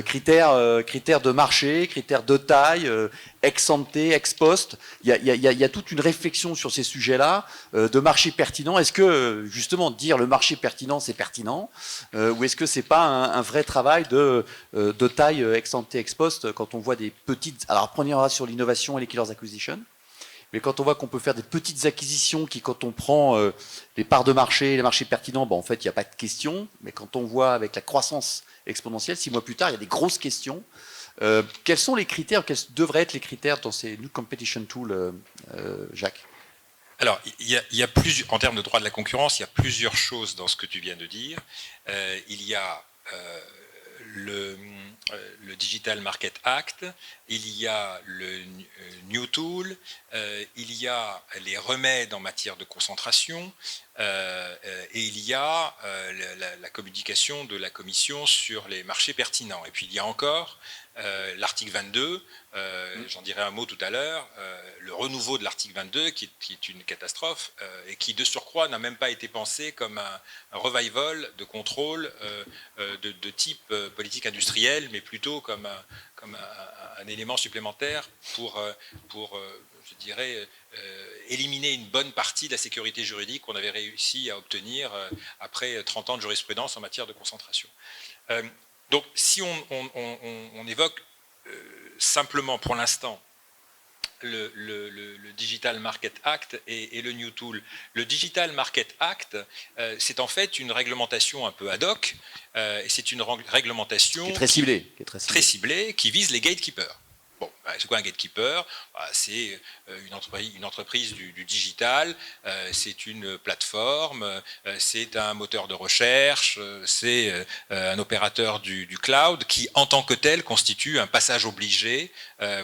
S1: critères de marché, critères de taille, ex ante, ex post. Il y a toute une réflexion sur ces sujets-là, de marché pertinent. Est-ce que, justement, dire le marché pertinent, c'est pertinent, ou est-ce que c'est pas un vrai travail de taille ex ante, ex post, quand on voit des petites... Alors, premièrement, sur l'innovation et les killers acquisition. Mais quand on voit qu'on peut faire des petites acquisitions qui, quand on prend les parts de marché, les marchés pertinents, en fait, il n'y a pas de question. Mais quand on voit avec la croissance exponentielle, 6 mois plus tard, il y a des grosses questions. Quels sont les critères, quels devraient être les critères dans ces New Competition Tools, Jacques?
S5: Alors, il y a plusieurs, en termes de droit de la concurrence, il y a plusieurs choses dans ce que tu viens de dire. Il y a le Digital Market Act, il y a le New Tool, il y a les remèdes en matière de concentration, et il y a la communication de la Commission sur les marchés pertinents. Et puis il y a encore l'article 22, j'en dirai un mot tout à l'heure, le renouveau de l'article 22 qui est une catastrophe et qui de surcroît n'a même pas été pensé comme un revival de contrôle de type politique industrielle, mais plutôt comme un élément supplémentaire pour je dirais, éliminer une bonne partie de la sécurité juridique qu'on avait réussi à obtenir après 30 ans de jurisprudence en matière de concentration. Donc si on évoque simplement pour l'instant le Digital Market Act et le New Tool. Le Digital Market Act, c'est en fait une réglementation un peu ad hoc, et c'est une réglementation
S1: qui est très ciblée,
S5: qui vise les gatekeepers. Bon, c'est quoi un gatekeeper? C'est une entreprise du digital, c'est une plateforme, c'est un moteur de recherche, c'est un opérateur du cloud qui, en tant que tel, constitue un passage obligé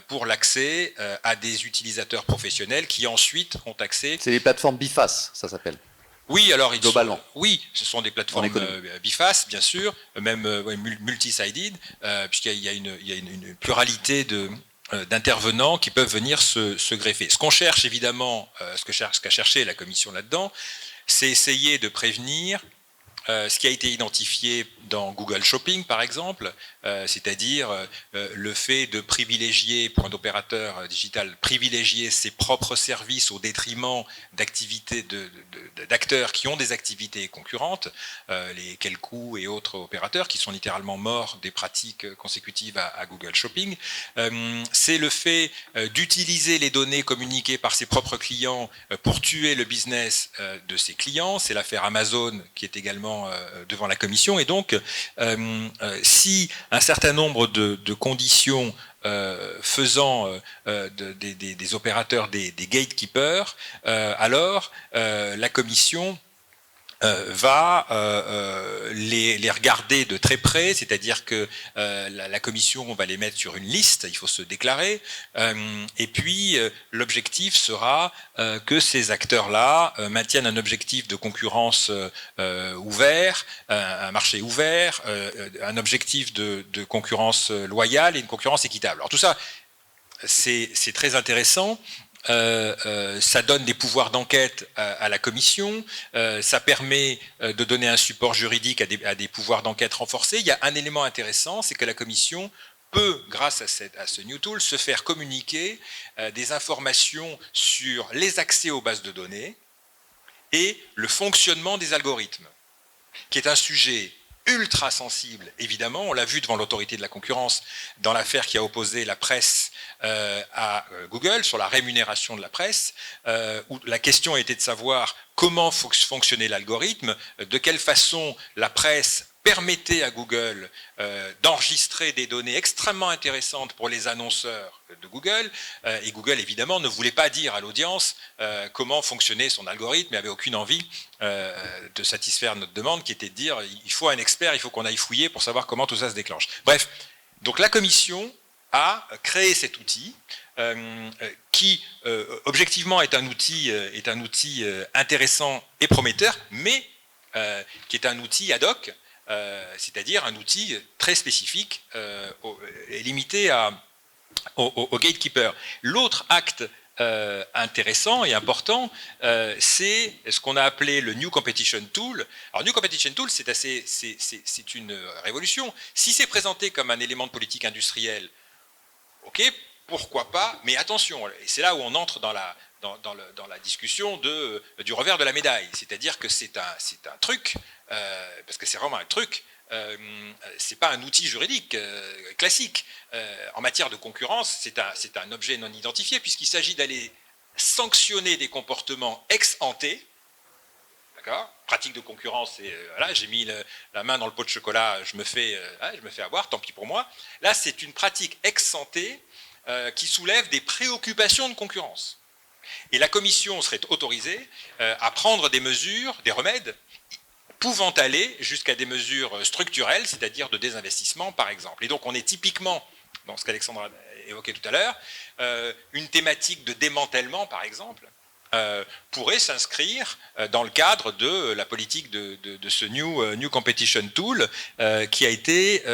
S5: pour l'accès à des utilisateurs professionnels qui ensuite ont accès...
S1: C'est les plateformes BIFAS, ça s'appelle.
S5: Oui, alors
S1: globalement.
S5: Oui, ce sont des plateformes BIFAS, bien sûr, même multi-sided, puisqu'il y a une pluralité d'intervenants qui peuvent venir se greffer. Ce qu'on cherche évidemment, ce qu'a cherché la Commission là-dedans, c'est essayer de prévenir ce qui a été identifié dans Google Shopping, par exemple, c'est-à-dire le fait de privilégier, pour un opérateur digital, privilégier ses propres services au détriment d'activités d'acteurs qui ont des activités concurrentes, les Quelcou et autres opérateurs qui sont littéralement morts des pratiques consécutives à Google Shopping. C'est le fait d'utiliser les données communiquées par ses propres clients pour tuer le business de ses clients. C'est l'affaire Amazon qui est également devant la Commission. Et donc, si un certain nombre de conditions faisant des opérateurs des gatekeepers, alors la Commission va les regarder de très près, c'est-à-dire que la Commission va les mettre sur une liste, il faut se déclarer, et puis l'objectif sera que ces acteurs-là maintiennent un objectif de concurrence ouvert, un marché ouvert, un objectif de concurrence loyale et une concurrence équitable. Alors tout ça, c'est très intéressant. Ça donne des pouvoirs d'enquête à la Commission, ça permet de donner un support juridique à des pouvoirs d'enquête renforcés. Il y a un élément intéressant, c'est que la Commission peut, grâce à ce New Tool, se faire communiquer des informations sur les accès aux bases de données et le fonctionnement des algorithmes, qui est un sujet ultra sensible, évidemment. On l'a vu devant l'autorité de la concurrence dans l'affaire qui a opposé la presse à Google sur la rémunération de la presse, où la question était de savoir comment fonctionnait l'algorithme, de quelle façon la presse permettait à Google d'enregistrer des données extrêmement intéressantes pour les annonceurs de Google, et Google évidemment ne voulait pas dire à l'audience comment fonctionnait son algorithme, et avait aucune envie de satisfaire notre demande qui était de dire il faut un expert, il faut qu'on aille fouiller pour savoir comment tout ça se déclenche. Bref, donc la Commission a créé cet outil qui objectivement est un outil intéressant et prometteur, mais qui est un outil ad hoc, c'est-à-dire un outil très spécifique et limité au gatekeeper. L'autre acte intéressant et important, c'est ce qu'on a appelé le New Competition Tool. Alors, New Competition Tool, c'est une révolution. Si c'est présenté comme un élément de politique industrielle, ok, pourquoi pas, mais attention, et c'est là où on entre dans la discussion du revers de la médaille, c'est-à-dire que c'est un truc, parce que c'est vraiment un truc, c'est pas un outil juridique classique. En matière de concurrence, c'est un objet non identifié, puisqu'il s'agit d'aller sanctionner des comportements ex ante. D'accord ? Pratique de concurrence, c'est voilà, j'ai mis la main dans le pot de chocolat, je me fais avoir, tant pis pour moi. Là, c'est une pratique ex ante qui soulève des préoccupations de concurrence. Et la Commission serait autorisée à prendre des mesures, des remèdes, pouvant aller jusqu'à des mesures structurelles, c'est-à-dire de désinvestissement, par exemple. Et donc, on est typiquement, dans ce qu'Alexandre a évoqué tout à l'heure, une thématique de démantèlement, par exemple, pourrait s'inscrire dans le cadre de la politique de ce New Competition Tool qui est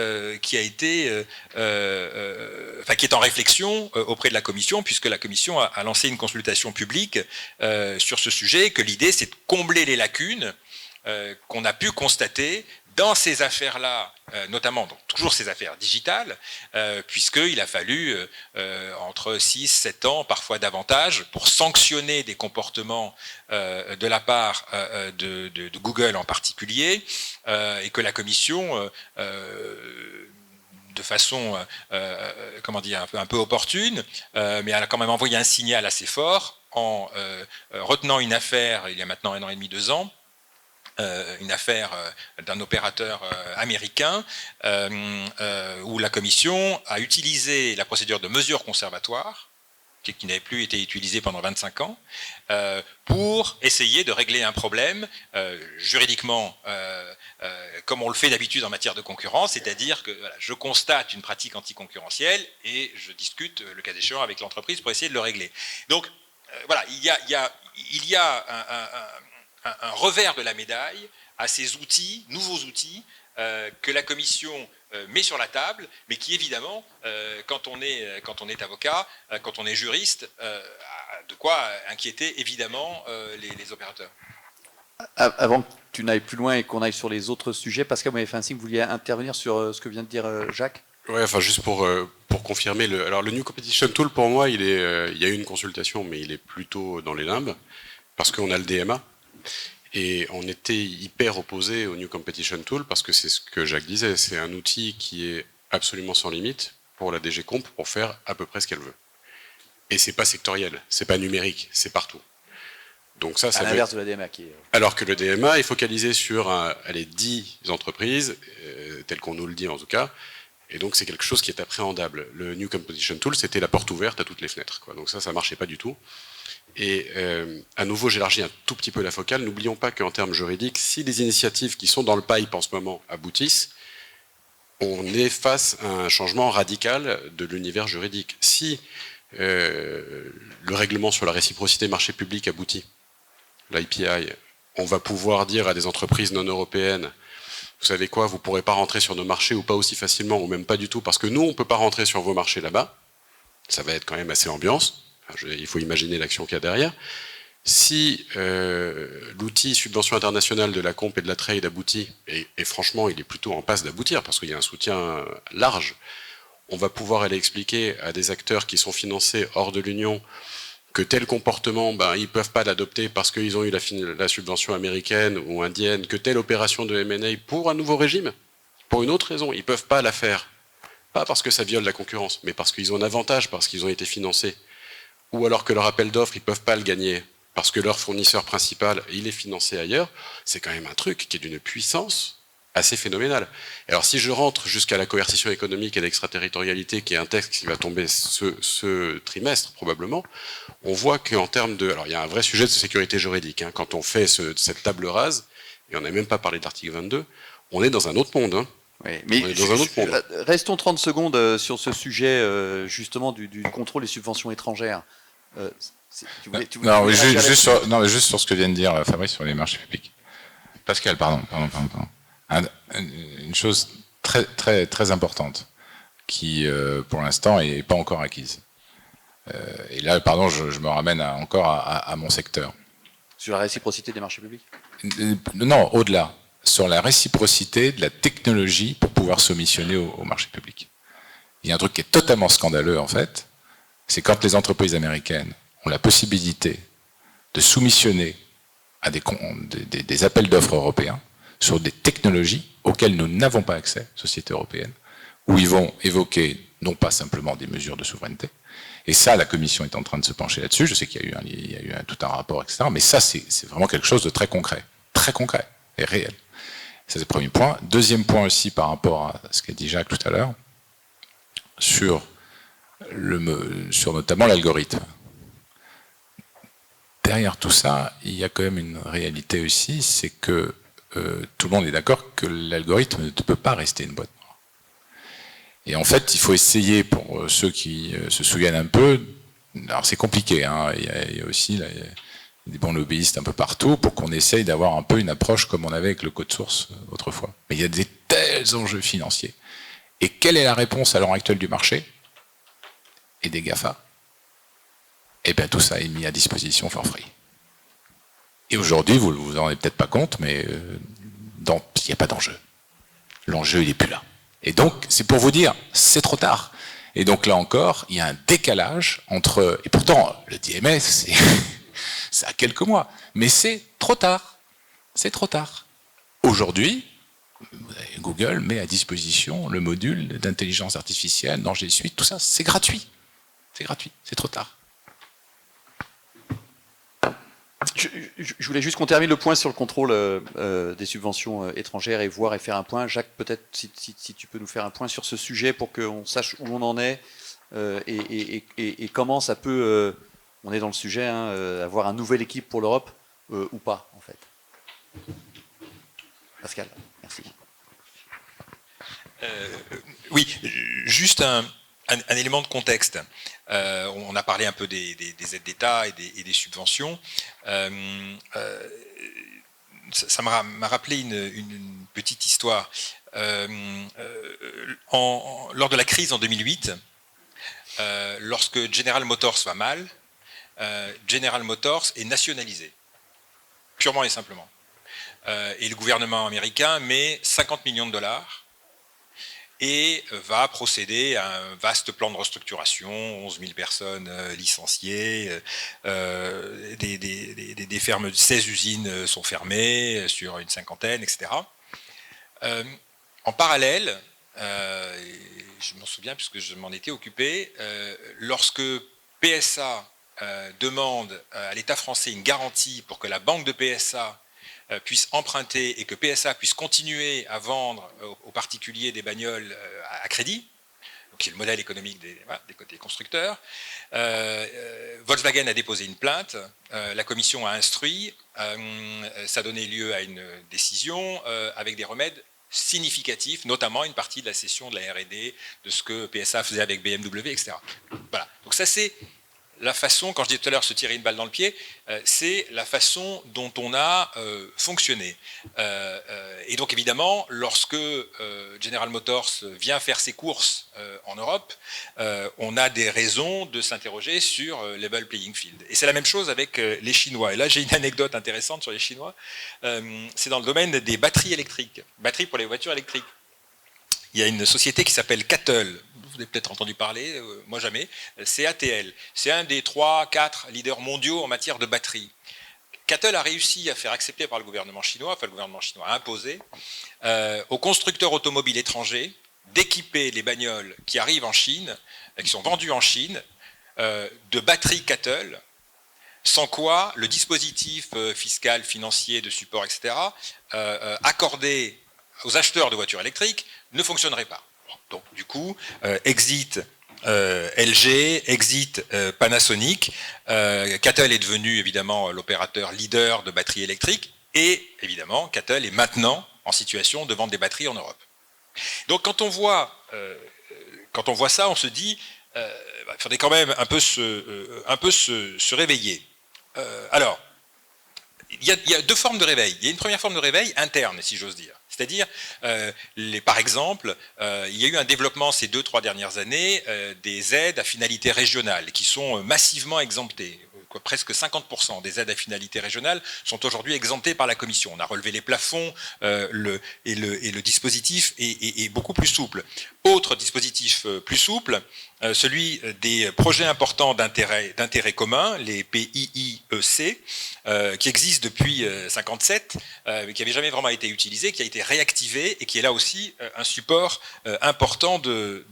S5: en réflexion auprès de la Commission, puisque la Commission a lancé une consultation publique sur ce sujet, que l'idée c'est de combler les lacunes qu'on a pu constater dans ces affaires-là, notamment donc toujours ces affaires digitales, puisqu'il a fallu entre 6, 7 ans, parfois davantage, pour sanctionner des comportements de la part de Google en particulier, et que la Commission, de façon, comment dire, un peu opportune, mais elle a quand même envoyé un signal assez fort en retenant une affaire, il y a maintenant 1 an et demi, 2 ans, une affaire d'un opérateur américain où la Commission a utilisé la procédure de mesure conservatoire, qui n'avait plus été utilisée pendant 25 ans, pour essayer de régler un problème juridiquement comme on le fait d'habitude en matière de concurrence, c'est-à-dire que voilà, je constate une pratique anticoncurrentielle et je discute le cas échéant avec l'entreprise pour essayer de le régler. Donc voilà, il y a un revers de la médaille à ces outils, nouveaux outils, que la Commission met sur la table, mais qui évidemment, quand on est avocat, quand on est juriste, a de quoi inquiéter évidemment les opérateurs.
S1: Avant que tu n'ailles plus loin et qu'on aille sur les autres sujets, Pascal, vous m'avez fait un signe que vous vouliez intervenir sur ce que vient de dire Jacques.
S3: Ouais, enfin juste pour confirmer, alors le New Competition Tool pour moi, il y a eu une consultation, mais il est plutôt dans les limbes, parce qu'on a le DMA. Et on était hyper opposé au New Competition Tool parce que c'est ce que Jacques disait, c'est un outil qui est absolument sans limite pour la DG Comp pour faire à peu près ce qu'elle veut. Et c'est pas sectoriel, c'est pas numérique, c'est partout. Donc ça
S1: à l'inverse de la DMA qui est...
S3: Alors que le DMA est focalisé sur 10 entreprises, tel qu'on nous le dit en tout cas, et donc c'est quelque chose qui est appréhendable. Le New Competition Tool, c'était la porte ouverte à toutes les fenêtres, quoi. Donc ça marchait pas du tout. Et à nouveau, j'élargis un tout petit peu la focale. N'oublions pas qu'en termes juridiques, si les initiatives qui sont dans le pipe en ce moment aboutissent, on est face à un changement radical de l'univers juridique. Si le règlement sur la réciprocité marché public aboutit, l'IPI, on va pouvoir dire à des entreprises non européennes, vous savez quoi, vous ne pourrez pas rentrer sur nos marchés ou pas aussi facilement, ou même pas du tout, parce que nous, on ne peut pas rentrer sur vos marchés là-bas. Ça va être quand même assez ambiance. Il faut imaginer l'action qu'il y a derrière. Si l'outil subvention internationale de la comp et de la trade aboutit, et franchement il est plutôt en passe d'aboutir parce qu'il y a un soutien large, on va pouvoir aller expliquer à des acteurs qui sont financés hors de l'Union que tel comportement, ils ne peuvent pas l'adopter parce qu'ils ont eu la subvention américaine ou indienne, que telle opération de M&A pour un nouveau régime, pour une autre raison, ils ne peuvent pas la faire. Pas parce que ça viole la concurrence, mais parce qu'ils ont un avantage, parce qu'ils ont été financés. Ou alors que leur appel d'offres, ils ne peuvent pas le gagner parce que leur fournisseur principal, il est financé ailleurs, c'est quand même un truc qui est d'une puissance assez phénoménale. Alors si je rentre jusqu'à la coercition économique et l'extraterritorialité, qui est un texte qui va tomber ce trimestre probablement, on voit qu'en termes de... Alors il y a un vrai sujet de sécurité juridique, quand on fait cette table rase, et on n'a même pas parlé de l'article 22, on est dans un autre monde.
S1: Oui, mais restons 30 secondes sur ce sujet justement du contrôle des subventions étrangères.
S4: Juste sur ce que vient de dire Fabrice sur les marchés publics. Pascal, pardon. Une chose très, très, très importante qui, pour l'instant, n'est pas encore acquise. Et là, pardon, je me ramène encore à mon secteur.
S1: Sur la réciprocité des marchés publics?
S4: Non, au-delà. Sur la réciprocité de la technologie pour pouvoir soumissionner au marché public. Il y a un truc qui est totalement scandaleux, en fait, c'est quand les entreprises américaines ont la possibilité de soumissionner à des appels d'offres européens sur des technologies auxquelles nous n'avons pas accès, société européenne, où ils vont évoquer non pas simplement des mesures de souveraineté, et ça, la Commission est en train de se pencher là-dessus, je sais qu'il y a eu tout un rapport, etc., mais ça, c'est vraiment quelque chose de très concret et réel. Ça, c'est le premier point. Deuxième point aussi, par rapport à ce qu'a dit Jacques tout à l'heure, sur notamment l'algorithme. Derrière tout ça, il y a quand même une réalité aussi, c'est que tout le monde est d'accord que l'algorithme ne peut pas rester une boîte noire. Et en fait, il faut essayer, pour ceux qui se souviennent un peu, alors c'est compliqué, hein, il y a aussi des bons lobbyistes un peu partout, pour qu'on essaye d'avoir un peu une approche comme on avait avec le code source autrefois. Mais il y a des tels enjeux financiers. Et quelle est la réponse à l'heure actuelle du marché et des GAFA? Eh bien, tout ça est mis à disposition for free. Et aujourd'hui, vous ne vous en rendez peut-être pas compte, mais il n'y a pas d'enjeu. L'enjeu, il n'est plus là. Et donc, c'est pour vous dire, c'est trop tard. Et donc, là encore, il y a un décalage entre... Et pourtant, le DMS, c'est à quelques mois. Mais c'est trop tard. C'est trop tard. Aujourd'hui, Google met à disposition le module d'intelligence artificielle dans G Suite, tout ça, c'est gratuit. C'est gratuit, c'est trop tard.
S1: Je voulais juste qu'on termine le point sur le contrôle des subventions étrangères et voir et faire un point. Jacques, peut-être si tu peux nous faire un point sur ce sujet pour qu'on sache où on en est et comment ça peut, on est dans le sujet, hein, avoir un nouvel équipe pour l'Europe ou pas, en fait. Pascal, merci.
S5: Oui, juste un élément de contexte. On a parlé un peu des aides d'État et des subventions. Ça m'a rappelé une petite histoire. Lors de la crise en 2008, lorsque General Motors va mal, General Motors est nationalisé, purement et simplement. Et le gouvernement américain met 50 millions de dollars et va procéder à un vaste plan de restructuration, 11 000 personnes licenciées, des fermes, 16 usines sont fermées sur une cinquantaine, etc. En parallèle, je m'en souviens puisque je m'en étais occupé, lorsque PSA demande à l'État français une garantie pour que la banque de PSA puisse emprunter et que PSA puisse continuer à vendre aux particuliers des bagnoles à crédit, qui est le modèle économique des constructeurs. Volkswagen a déposé une plainte, la commission a instruit, ça a donné lieu à une décision avec des remèdes significatifs, notamment une partie de la cession de la R&D, de ce que PSA faisait avec BMW, etc. Voilà. Donc ça c'est la façon, quand je disais tout à l'heure se tirer une balle dans le pied, c'est la façon dont on a fonctionné. Et donc évidemment, lorsque General Motors vient faire ses courses en Europe, on a des raisons de s'interroger sur level playing field. Et c'est la même chose avec les Chinois. Et là, j'ai une anecdote intéressante sur les Chinois. C'est dans le domaine des batteries électriques, batteries pour les voitures électriques. Il y a une société qui s'appelle CATL. Vous avez peut-être entendu parler, moi jamais, c'est CATL. C'est un des 3-4 leaders mondiaux en matière de batterie. CATL a réussi à faire accepter par le gouvernement chinois, enfin le gouvernement chinois a imposé, aux constructeurs automobiles étrangers d'équiper les bagnoles qui arrivent en Chine, qui sont vendues en Chine, de batteries CATL, sans quoi le dispositif fiscal, financier, de support, etc., accordé aux acheteurs de voitures électriques ne fonctionnerait pas. Donc, du coup, exit LG, exit Panasonic. CATL est devenu évidemment l'opérateur leader de batteries électriques et évidemment, CATL est maintenant en situation de vendre des batteries en Europe. Donc, quand on voit ça, on se dit, il faudrait quand même un peu se réveiller. Alors, il y a deux formes de réveil. Il y a une première forme de réveil interne, si j'ose dire. C'est-à-dire, par exemple, il y a eu un développement ces 2-3 dernières années des aides à finalité régionale qui sont massivement exemptées. Presque 50% des aides à finalité régionale sont aujourd'hui exemptées par la Commission. On a relevé les plafonds et le dispositif est beaucoup plus souple. Autre dispositif plus souple, celui des projets importants d'intérêt commun, les PIIEC, qui existent depuis 1957, mais qui n'avaient jamais vraiment été utilisés, qui a été réactivé et qui est là aussi un support important de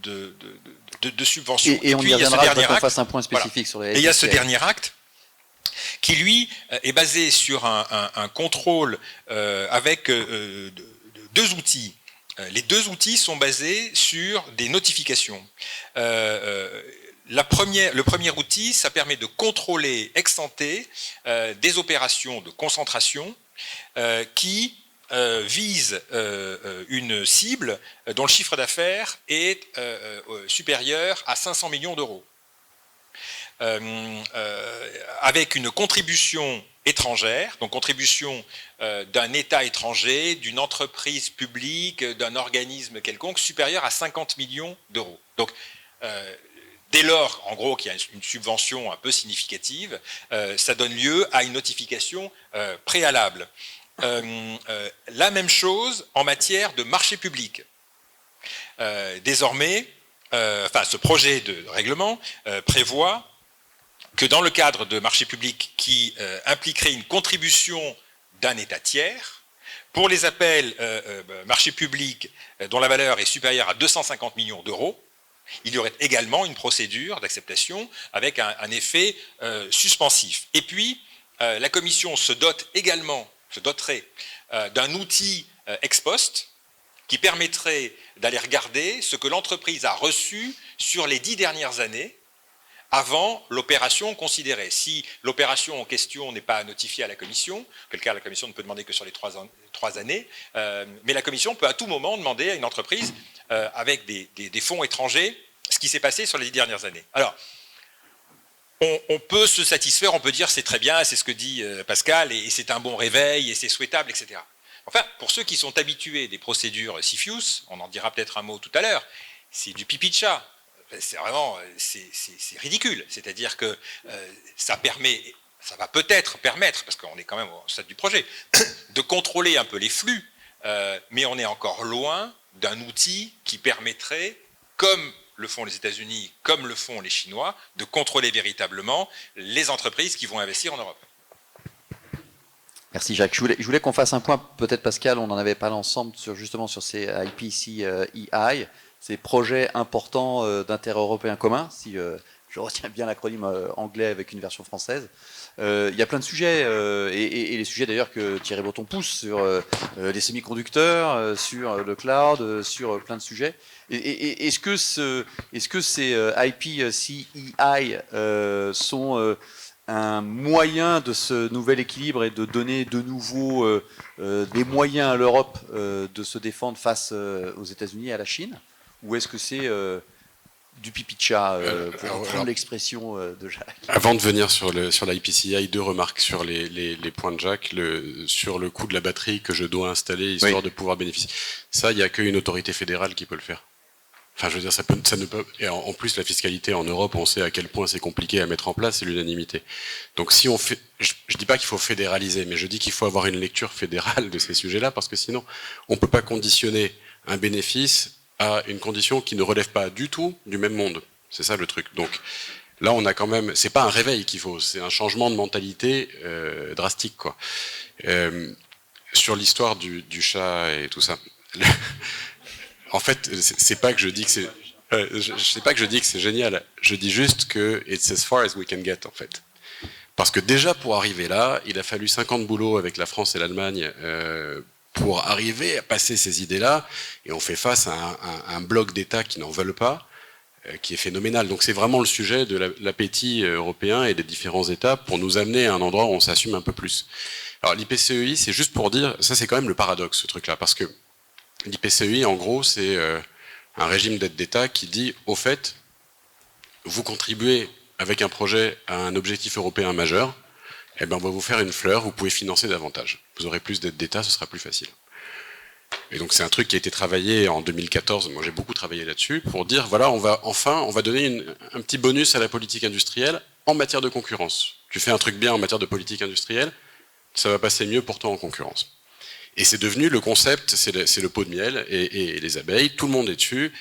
S5: subventions.
S1: Et on
S5: puis,
S1: y reviendra après qu'on
S5: acte,
S1: fasse un point spécifique sur les...
S5: Et il y a ce dernier acte qui, lui, est basé sur un contrôle avec deux outils. Les deux outils sont basés sur des notifications. Le premier outil, ça permet de contrôler ex ante des opérations de concentration qui visent une cible dont le chiffre d'affaires est supérieur à 500 millions d'euros. Avec une contribution étrangère, donc contribution d'un État étranger, d'une entreprise publique, d'un organisme quelconque, supérieure à 50 millions d'euros. Donc, dès lors, en gros, qu'il y a une subvention un peu significative, ça donne lieu à une notification préalable. La même chose en matière de marché public. Désormais, ce projet de règlement prévoit que dans le cadre de marchés publics qui impliqueraient une contribution d'un État tiers, pour les appels marchés publics dont la valeur est supérieure à 250 millions d'euros, il y aurait également une procédure d'acceptation avec un effet suspensif. Et puis, la Commission se doterait d'un outil ex post qui permettrait d'aller regarder ce que l'entreprise a reçu sur les 10 dernières années avant l'opération considérée. Si l'opération en question n'est pas notifiée à la Commission, auquel cas la Commission ne peut demander que sur les 3 années, mais la Commission peut à tout moment demander à une entreprise avec des fonds étrangers ce qui s'est passé sur les 10 dernières années. Alors, on peut se satisfaire, on peut dire c'est très bien, c'est ce que dit Pascal, et c'est un bon réveil, et c'est souhaitable, etc. Enfin, pour ceux qui sont habitués des procédures CFIUS, on en dira peut-être un mot tout à l'heure, c'est du pipi de chat. C'est vraiment, c'est ridicule. C'est-à-dire que ça va peut-être permettre, parce qu'on est quand même au stade du projet, de contrôler un peu les flux, mais on est encore loin d'un outil qui permettrait, comme le font les États-Unis, comme le font les Chinois, de contrôler véritablement les entreprises qui vont investir en Europe.
S1: Merci Jacques. Je voulais qu'on fasse un point, peut-être Pascal, on en avait parlé ensemble justement sur ces IPCEI, ces projets importants d'intérêt européen commun, si je retiens bien l'acronyme anglais avec une version française. Il y a plein de sujets, et les sujets d'ailleurs que Thierry Breton pousse sur les semi-conducteurs, sur le cloud, sur plein de sujets. Est-ce que ces IPCEI sont un moyen de ce nouvel équilibre et de donner de nouveau des moyens à l'Europe de se défendre face aux États-Unis et à la Chine? Ou est-ce que c'est du pipi de chat, pour reprendre l'expression de Jacques?
S3: Avant de venir sur l'IPCEI, 2 remarques sur les points de Jacques. Sur le coût de la batterie que je dois installer histoire de pouvoir bénéficier. Ça, il n'y a qu'une autorité fédérale qui peut le faire. Enfin, je veux dire, ça ne peut. Et en plus, la fiscalité en Europe, on sait à quel point c'est compliqué à mettre en place, c'est l'unanimité. Donc, si on fait, je dis pas qu'il faut fédéraliser, mais je dis qu'il faut avoir une lecture fédérale de ces sujets-là, parce que sinon, on peut pas conditionner un bénéfice à une condition qui ne relève pas du tout du même monde. C'est ça le truc. Donc, là, on a quand même. C'est pas un réveil qu'il faut, c'est un changement de mentalité drastique, quoi. Sur l'histoire du chat et tout ça. En fait, c'est pas que je dis que c'est, sais pas que je dis que c'est génial. Je dis juste que it's as far as we can get, en fait. Parce que déjà, pour arriver là, il a fallu 5 ans de boulot avec la France et l'Allemagne pour arriver à passer ces idées-là. Et on fait face à un bloc d'États qui n'en veulent pas, qui est phénoménal. Donc c'est vraiment le sujet de l'appétit européen et des différents États pour nous amener à un endroit où on s'assume un peu plus. Alors l'IPCEI, c'est juste pour dire, ça c'est quand même le paradoxe, ce truc-là, parce que l'IPCEI, en gros, c'est un régime d'aide d'État qui dit, au fait, vous contribuez avec un projet à un objectif européen majeur, eh ben on va vous faire une fleur, vous pouvez financer davantage. Vous aurez plus d'aide d'État, ce sera plus facile. Et donc c'est un truc qui a été travaillé en 2014, moi j'ai beaucoup travaillé là-dessus, pour dire voilà, on va donner un petit bonus à la politique industrielle en matière de concurrence. Tu fais un truc bien en matière de politique industrielle, ça va passer mieux pour toi en concurrence. Et c'est devenu le concept, c'est le pot de miel et les abeilles, tout le monde est dessus.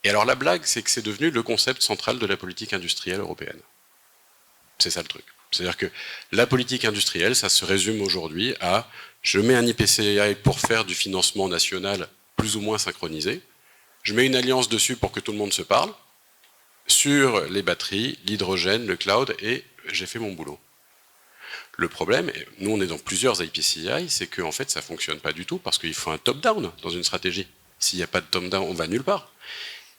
S3: Et alors la blague, c'est que c'est devenu le concept central de la politique industrielle européenne. C'est ça le truc. C'est-à-dire que la politique industrielle, ça se résume aujourd'hui à je mets un IPCEI pour faire du financement national plus ou moins synchronisé, je mets une alliance dessus pour que tout le monde se parle, sur les batteries, l'hydrogène, le cloud, et j'ai fait mon boulot. Le problème, et nous on est dans plusieurs IPCEI, c'est qu'en fait ça ne fonctionne pas du tout, parce qu'il faut un top-down dans une stratégie. S'il n'y a pas de top-down, on va nulle part.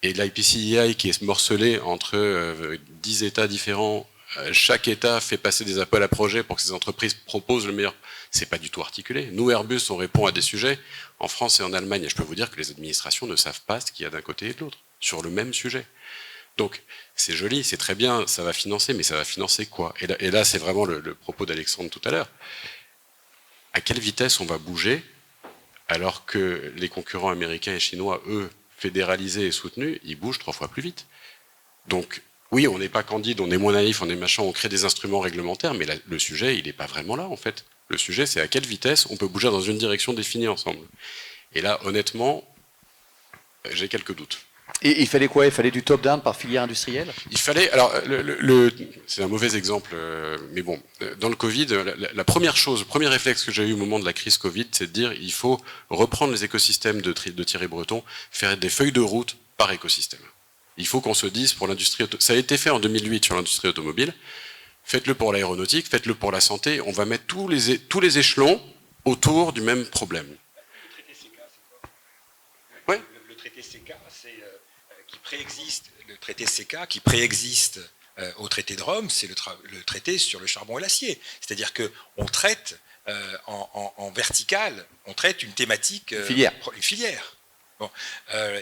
S3: Et l'IPCEI qui est morcelé entre 10 États différents, chaque État fait passer des appels à projets pour que ces entreprises proposent le meilleur. C'est pas du tout articulé. Nous, Airbus, on répond à des sujets en France et en Allemagne. Et je peux vous dire que les administrations ne savent pas ce qu'il y a d'un côté et de l'autre sur le même sujet. Donc, c'est joli, c'est très bien, ça va financer, mais ça va financer quoi? Et là, c'est vraiment le propos d'Alexandre tout à l'heure. À quelle vitesse on va bouger alors que les concurrents américains et chinois, eux, fédéralisés et soutenus, ils bougent 3 fois plus vite. Donc, oui, on n'est pas candide, on est moins naïf, on est machin, on crée des instruments réglementaires, mais le sujet, il n'est pas vraiment là, en fait. Le sujet, c'est à quelle vitesse on peut bouger dans une direction définie ensemble. Et là, honnêtement, j'ai quelques doutes.
S1: Et il fallait quoi? Il fallait du top-down par filière industrielle?
S3: Il fallait, alors, c'est un mauvais exemple, mais bon, dans le Covid, la première chose, le premier réflexe que j'ai eu au moment de la crise Covid, c'est de dire il faut reprendre les écosystèmes de Thierry Breton, faire des feuilles de route par écosystème. Il faut qu'on se dise pour l'industrie automobile, ça a été fait en 2008 sur l'industrie automobile, faites-le pour l'aéronautique, faites-le pour la santé, on va mettre tous les échelons autour du même problème.
S5: Le traité CECA, c'est quoi? Le traité CECA, c'est qui préexiste. Le traité CECA qui préexiste au traité de Rome, c'est le traité sur le charbon et l'acier. C'est-à-dire qu'on traite en vertical, on traite une thématique, une filière. Bon.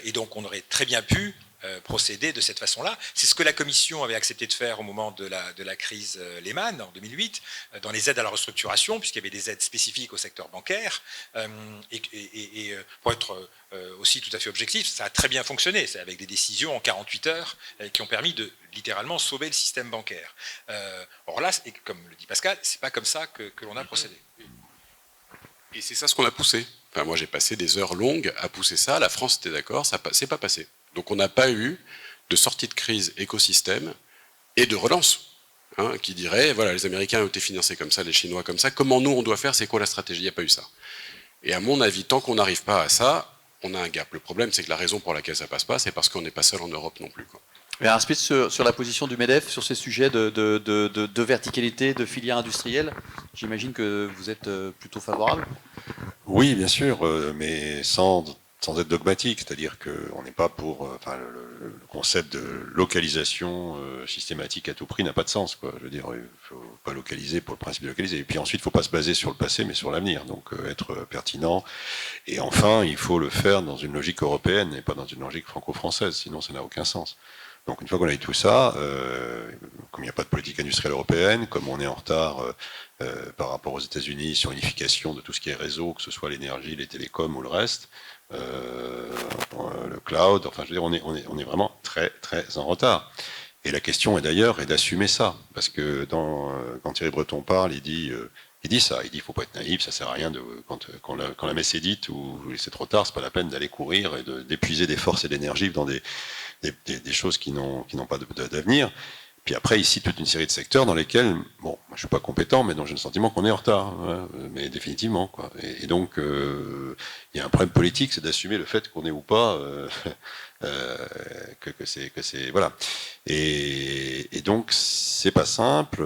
S5: Et donc on aurait très bien pu procéder de cette façon-là. C'est ce que la Commission avait accepté de faire au moment de la crise Lehman en 2008, dans les aides à la restructuration, puisqu'il y avait des aides spécifiques au secteur bancaire. Et pour être aussi tout à fait objectif, ça a très bien fonctionné. C'est avec des décisions en 48 heures qui ont permis de littéralement sauver le système bancaire. Or là, comme le dit Pascal, c'est pas comme ça que l'on a procédé.
S3: Et c'est ça ce qu'on a poussé. Enfin, moi, j'ai passé des heures longues à pousser ça. La France était d'accord, ça c'est pas passé. Donc on n'a pas eu de sortie de crise écosystème et de relance, hein, qui dirait, voilà, les Américains ont été financés comme ça, les Chinois comme ça, comment nous on doit faire, c'est quoi la stratégie? Il n'y a pas eu ça. Et à mon avis, tant qu'on n'arrive pas à ça, on a un gap. Le problème, c'est que la raison pour laquelle ça passe pas, c'est parce qu'on n'est pas seul en Europe non plus, quoi.
S1: Il y a un speech sur la position du MEDEF, sur ces sujets de verticalité, de filière industrielle. J'imagine que vous êtes plutôt favorable.
S2: Oui, bien sûr, mais sans être dogmatique, c'est-à-dire qu'on n'est pas pour... Enfin, le concept de localisation systématique à tout prix n'a pas de sens, quoi. Je veux dire, il ne faut pas localiser pour le principe de localiser. Et puis ensuite, il ne faut pas se baser sur le passé, mais sur l'avenir. Donc, être pertinent. Et enfin, il faut le faire dans une logique européenne et pas dans une logique franco-française, sinon ça n'a aucun sens. Donc une fois qu'on a eu tout ça, comme il n'y a pas de politique industrielle européenne, comme on est en retard par rapport aux États-Unis sur l'unification de tout ce qui est réseau, que ce soit l'énergie, les télécoms ou le reste, le cloud, enfin je veux dire, on est vraiment très très en retard. Et la question est d'ailleurs d'assumer ça, parce que quand Thierry Breton parle, il dit ça, il dit faut pas être naïf, ça sert à rien quand la messe est dite ou c'est trop tard, c'est pas la peine d'aller courir et d'épuiser des forces et d'énergie dans des choses qui n'ont pas d'avenir. Puis après, il cite toute une série de secteurs dans lesquels, bon, moi, je suis pas compétent, mais dont j'ai le sentiment qu'on est en retard, hein, mais définitivement, quoi. Et donc, il y a un problème politique, c'est d'assumer le fait qu'on est ou pas, que c'est, voilà. Et donc, c'est pas simple,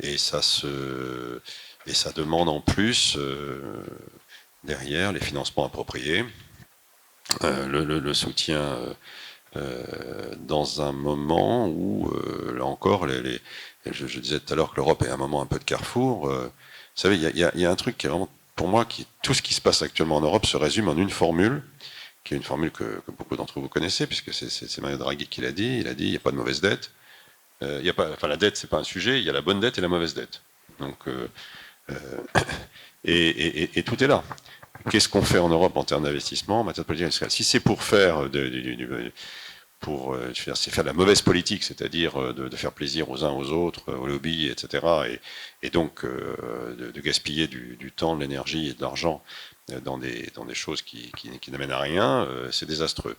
S2: et ça demande en plus derrière les financements appropriés, le soutien. Dans un moment où, là encore, je disais tout à l'heure que l'Europe est à un moment un peu de carrefour. Vous savez, il y a un truc qui est vraiment, pour moi, tout ce qui se passe actuellement en Europe se résume en une formule, qui est une formule que beaucoup d'entre vous connaissez, puisque c'est Mario Draghi qui l'a dit. Il a dit il n'y a pas de mauvaise dette. La dette, c'est pas un sujet. Il y a la bonne dette et la mauvaise dette. Donc, et tout est là. qu'est-ce qu'on fait en Europe en termes d'investissement, en matière de politique industrielle? Si c'est pour faire c'est faire de la mauvaise politique, c'est-à-dire de faire plaisir aux uns aux autres, aux lobbies, etc., et donc de gaspiller du temps, de l'énergie et de l'argent dans des choses qui n'amènent à rien, c'est désastreux.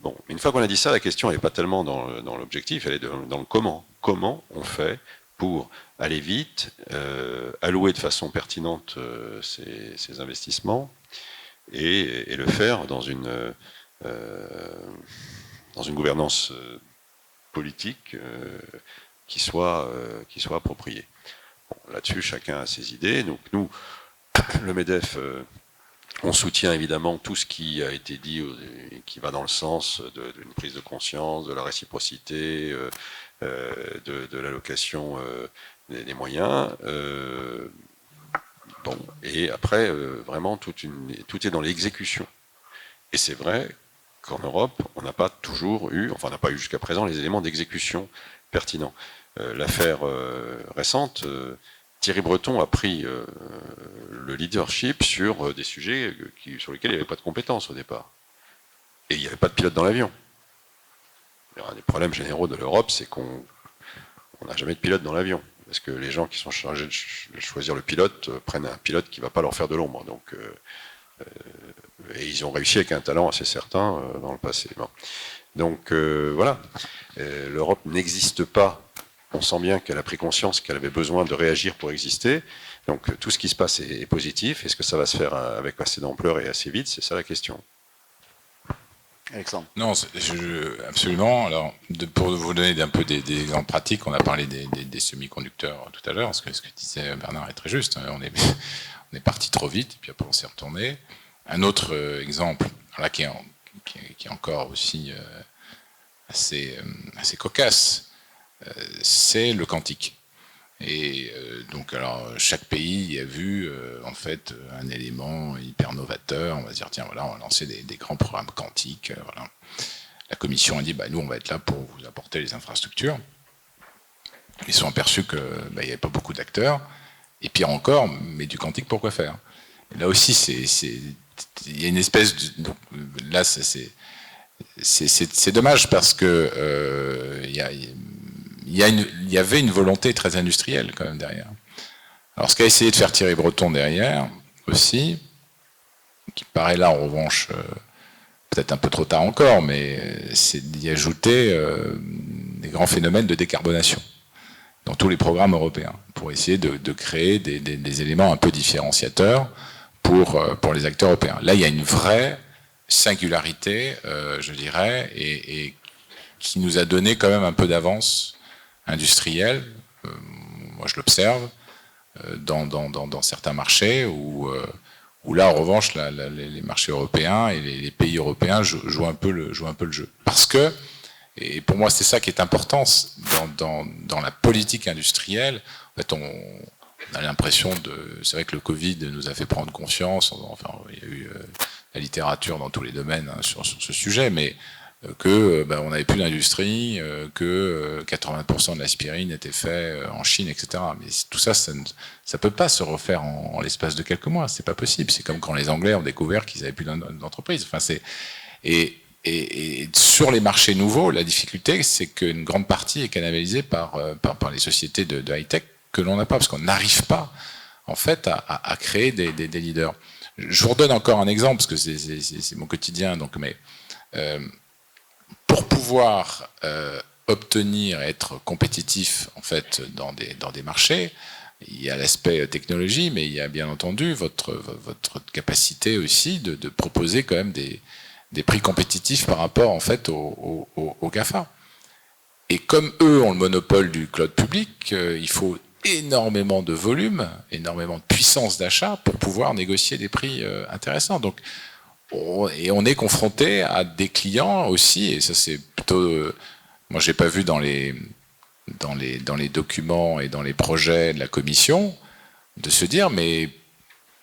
S2: Bon, une fois qu'on a dit ça, la question elle n'est pas tellement dans l'objectif, elle est dans le comment. Comment on fait pour aller vite, allouer de façon pertinente ces investissements et le faire dans une gouvernance politique qui soit appropriée. Bon, là-dessus, chacun a ses idées. Donc nous, le MEDEF, on soutient évidemment tout ce qui a été dit et qui va dans le sens d'une prise de conscience, de la réciprocité, de l'allocation des moyens. Bon, et après, vraiment, tout est dans l'exécution. Et c'est vrai qu'en Europe, on n'a pas toujours eu, enfin on n'a pas eu jusqu'à présent les éléments d'exécution pertinents. L'affaire récente, Thierry Breton a pris le leadership sur des sujets sur lesquels il n'y avait pas de compétences au départ. Et il n'y avait pas de pilote dans l'avion. Un des problèmes généraux de l'Europe, c'est qu'on n'a jamais de pilote dans l'avion. Parce que les gens qui sont chargés de choisir le pilote prennent un pilote qui ne va pas leur faire de l'ombre. Donc, et ils ont réussi avec un talent assez certain dans le passé. Bon. Donc voilà, l'Europe n'existe pas. On sent bien qu'elle a pris conscience qu'elle avait besoin de réagir pour exister. Donc tout ce qui se passe est positif. Est-ce que ça va se faire avec assez d'ampleur et assez vite? C'est ça la question.
S1: Alexandre.
S4: Non, absolument. Alors, pour vous donner un peu des exemples pratiques, on a parlé des semi-conducteurs tout à l'heure, parce que ce que disait Bernard est très juste. On est parti trop vite, puis après on s'est retourné. Un autre exemple, là, qui est encore aussi assez cocasse, c'est le quantique. Et donc, alors, chaque pays a vu en fait un élément hyper novateur. On va se dire, tiens, voilà, on va lancer des grands programmes quantiques. Voilà. La Commission a dit, nous, on va être là pour vous apporter les infrastructures. Ils se sont aperçus qu'il n'y avait pas beaucoup d'acteurs. Et pire encore, mais du quantique, pourquoi faire? Et là aussi, il y a une espèce de... Donc, là, c'est dommage parce que il y avait une volonté très industrielle quand même derrière. Alors ce qu'a essayé de faire Thierry Breton derrière aussi, qui paraît là en revanche peut-être un peu trop tard encore, mais c'est d'y ajouter des grands phénomènes de décarbonation dans tous les programmes européens, pour essayer de créer des éléments un peu différenciateurs pour les acteurs européens. Là, il y a une vraie singularité, je dirais, et qui nous a donné quand même un peu d'avance industrielle. Moi, je l'observe dans certains marchés où là, en revanche, les marchés européens et les pays européens jouent un peu le jeu. Parce que, et pour moi, c'est ça qui est important dans la politique industrielle. En fait, on a l'impression c'est vrai que le Covid nous a fait prendre conscience. Enfin, il y a eu la littérature dans tous les domaines sur ce sujet, mais on n'avait plus d'industrie, que 80% de l'aspirine était fait en Chine, etc. Mais tout ça, ça peut pas se refaire en l'espace de quelques mois. C'est pas possible. C'est comme quand les Anglais ont découvert qu'ils avaient plus d'entreprise. Enfin, et sur les marchés nouveaux, la difficulté, c'est qu'une grande partie est canalisée par les sociétés de high-tech que l'on n'a pas, parce qu'on n'arrive pas, en fait, à créer des leaders. Je vous redonne encore un exemple, parce que c'est mon quotidien, donc, mais pour pouvoir obtenir, être compétitif, en fait, dans des marchés, il y a l'aspect technologie, mais il y a bien entendu votre capacité aussi de proposer quand même des prix compétitifs par rapport, en fait, aux GAFA. Et comme eux ont le monopole du cloud public, il faut énormément de volume, énormément de puissance d'achat pour pouvoir négocier des prix intéressants. Donc, et on est confronté à des clients aussi, et ça c'est plutôt... moi j'ai pas vu dans les documents et dans les projets de la Commission, de se dire, mais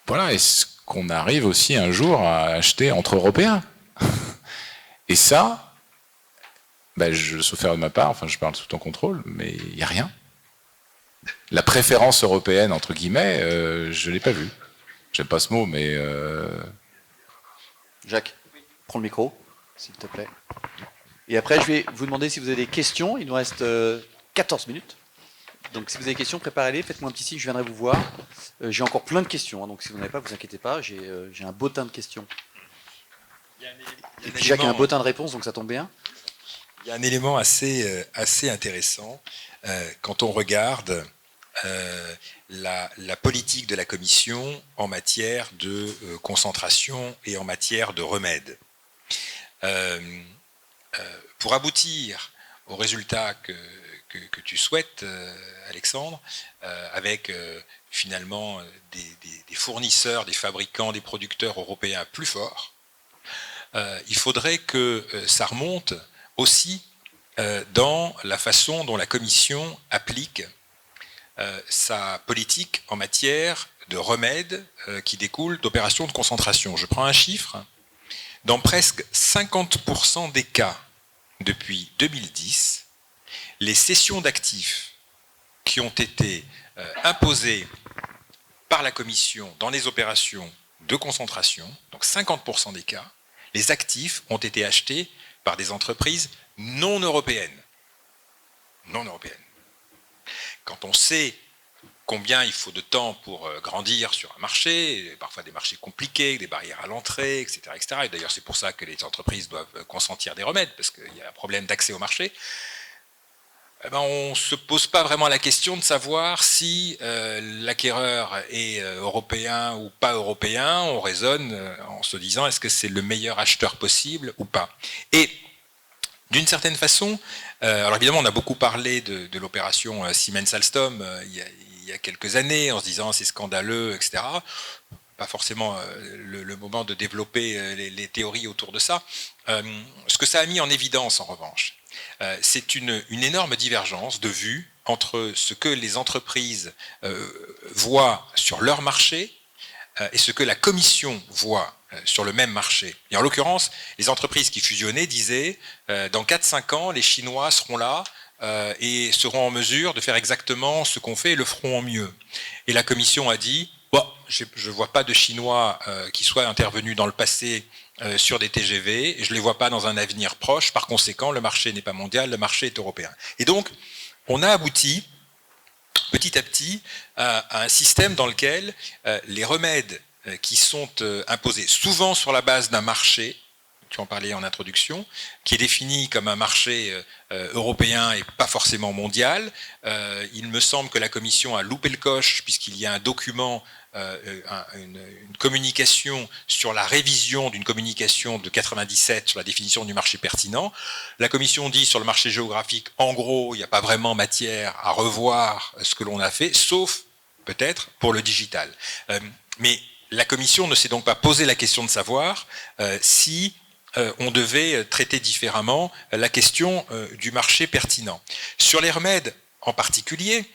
S4: voilà, est-ce qu'on arrive aussi un jour à acheter entre Européens? Et ça, sauf faire de ma part, enfin je parle sous ton contrôle, mais il n'y a rien. La préférence européenne, entre guillemets, je ne l'ai pas vue. j'aime pas ce mot, mais
S1: Jacques, prends le micro, s'il te plaît. Et après, je vais vous demander si vous avez des questions. Il nous reste 14 minutes. Donc si vous avez des questions, préparez-les, faites-moi un petit signe, je viendrai vous voir. J'ai encore plein de questions, hein, donc si vous n'en avez pas, vous inquiétez pas, j'ai un bottin de questions. Et puis Jacques a un bottin de réponses, donc ça tombe bien.
S5: Il y a un élément assez intéressant quand on regarde la politique de la Commission en matière de concentration et en matière de remède. Pour aboutir au résultat que tu souhaites, Alexandre, avec finalement des fournisseurs, des fabricants, des producteurs européens plus forts, il faudrait que ça remonte aussi dans la façon dont la Commission applique sa politique en matière de remèdes qui découlent d'opérations de concentration. Je prends un chiffre. Dans presque 50% des cas depuis 2010, les cessions d'actifs qui ont été imposées par la Commission dans les opérations de concentration, donc 50% des cas, les actifs ont été achetés par des entreprises non européennes. Non européennes. Quand on sait combien il faut de temps pour grandir sur un marché, parfois des marchés compliqués, des barrières à l'entrée, etc., etc. Et d'ailleurs, c'est pour ça que les entreprises doivent consentir des remèdes, parce qu'il y a un problème d'accès au marché. Eh ben, on ne se pose pas vraiment la question de savoir si l'acquéreur est européen ou pas européen. On raisonne en se disant est-ce que c'est le meilleur acheteur possible ou pas. Et d'une certaine façon, alors évidemment on a beaucoup parlé de l'opération Siemens-Alstom il y a quelques années en se disant c'est scandaleux, etc. Pas forcément le moment de développer les théories autour de ça. Ce que ça a mis en évidence en revanche, c'est une énorme divergence de vues entre ce que les entreprises voient sur leur marché et ce que la Commission voit sur le même marché. Et en l'occurrence, les entreprises qui fusionnaient disaient dans 4-5 ans, les Chinois seront là et seront en mesure de faire exactement ce qu'on fait et le feront en mieux. Et la Commission a dit bon, je ne vois pas de Chinois qui soient intervenus dans le passé sur des TGV, et je ne les vois pas dans un avenir proche, par conséquent, le marché n'est pas mondial, le marché est européen. Et donc, on a abouti, petit à petit, à un système dans lequel les remèdes qui sont imposés, souvent sur la base d'un marché, tu en parlais en introduction, qui est défini comme un marché européen et pas forcément mondial. Il me semble que la Commission a loupé le coche, puisqu'il y a un document, une communication sur la révision d'une communication de 97 sur la définition du marché pertinent. La Commission dit sur le marché géographique, en gros, il n'y a pas vraiment matière à revoir ce que l'on a fait, sauf peut-être pour le digital. Mais la Commission ne s'est donc pas posé la question de savoir si on devait traiter différemment la question du marché pertinent. Sur les remèdes en particulier,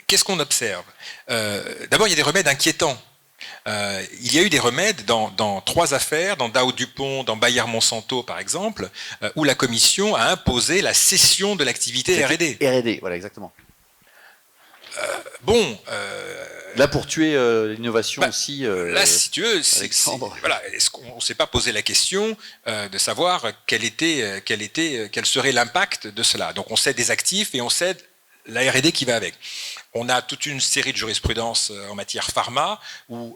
S5: qu'est-ce qu'on observe? D'abord, il y a des remèdes inquiétants. Il y a eu des remèdes dans 3 affaires, dans Dow DuPont, dans Bayer Monsanto par exemple, où la Commission a imposé la cession de l'activité R&D.
S1: R&D, voilà, exactement.
S5: Là,
S1: pour tuer l'innovation aussi.
S5: Là, si tu veux,
S1: voilà,
S5: est-ce qu'on ne s'est pas posé la question de savoir quel serait l'impact de cela? Donc, on cède des actifs et on cède la R&D qui va avec. On a toute une série de jurisprudences en matière pharma où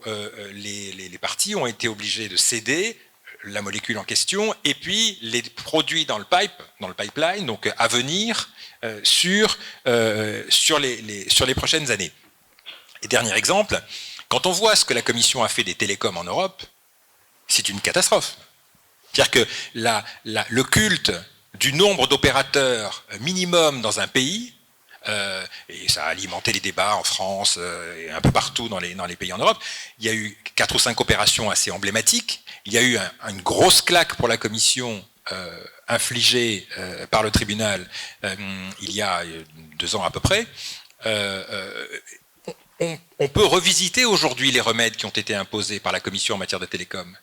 S5: les parties ont été obligées de céder la molécule en question et puis les produits dans le pipeline, donc à venir sur les prochaines années. Et dernier exemple, quand on voit ce que la Commission a fait des télécoms en Europe, c'est une catastrophe. C'est-à-dire que le culte du nombre d'opérateurs minimum dans un pays, et ça a alimenté les débats en France et un peu partout dans les pays en Europe, il y a eu 4 ou 5 opérations assez emblématiques, il y a eu une grosse claque pour la Commission infligée par le tribunal il y a 2 ans à peu près. On peut revisiter aujourd'hui les remèdes qui ont été imposés par la Commission en matière de télécom.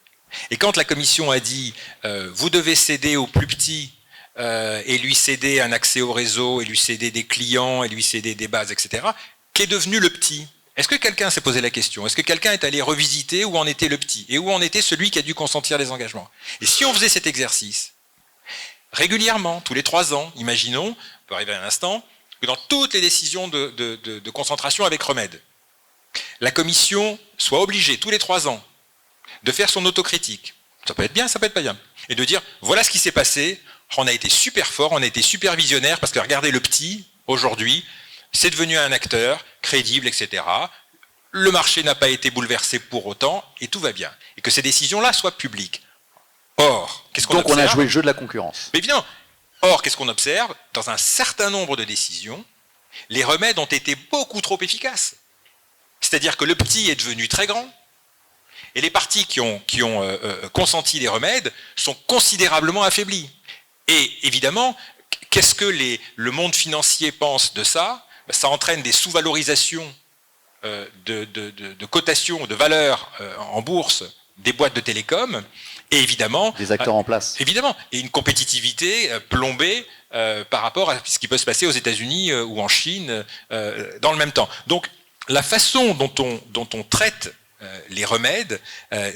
S5: Et quand la Commission a dit vous devez céder aux plus petits et lui céder un accès au réseau, et lui céder des clients, et lui céder des bases, etc., qu'est devenu le petit? Est-ce que quelqu'un s'est posé la question? Est-ce que quelqu'un est allé revisiter où en était le petit et où en était celui qui a dû consentir les engagements? Et si on faisait cet exercice régulièrement, tous les 3 ans, imaginons, on peut arriver à un instant, que dans toutes les décisions de concentration avec remède, la commission soit obligée tous les 3 ans de faire son autocritique. Ça peut être bien, ça peut être pas bien. Et de dire, voilà ce qui s'est passé, on a été super fort, on a été super visionnaire, parce que regardez le petit, aujourd'hui, c'est devenu un acteur crédible, etc. Le marché n'a pas été bouleversé pour autant, et tout va bien. Et que ces décisions-là soient publiques. Or, qu'est-ce qu'on observe?
S1: Donc on a joué le jeu de la concurrence.
S5: Mais évidemment. Or, qu'est-ce qu'on observe? Dans un certain nombre de décisions, les remèdes ont été beaucoup trop efficaces. C'est-à-dire que le petit est devenu très grand, et les partis qui ont consenti les remèdes sont considérablement affaiblis. Et évidemment, qu'est-ce que le monde financier pense de ça? Ça entraîne des sous-valorisations de cotations, de valeurs en bourse des boîtes de télécom, et évidemment...
S1: Des acteurs en place.
S5: Évidemment, et une compétitivité plombée par rapport à ce qui peut se passer aux États-Unis ou en Chine dans le même temps. Donc, la façon dont on traite les remèdes,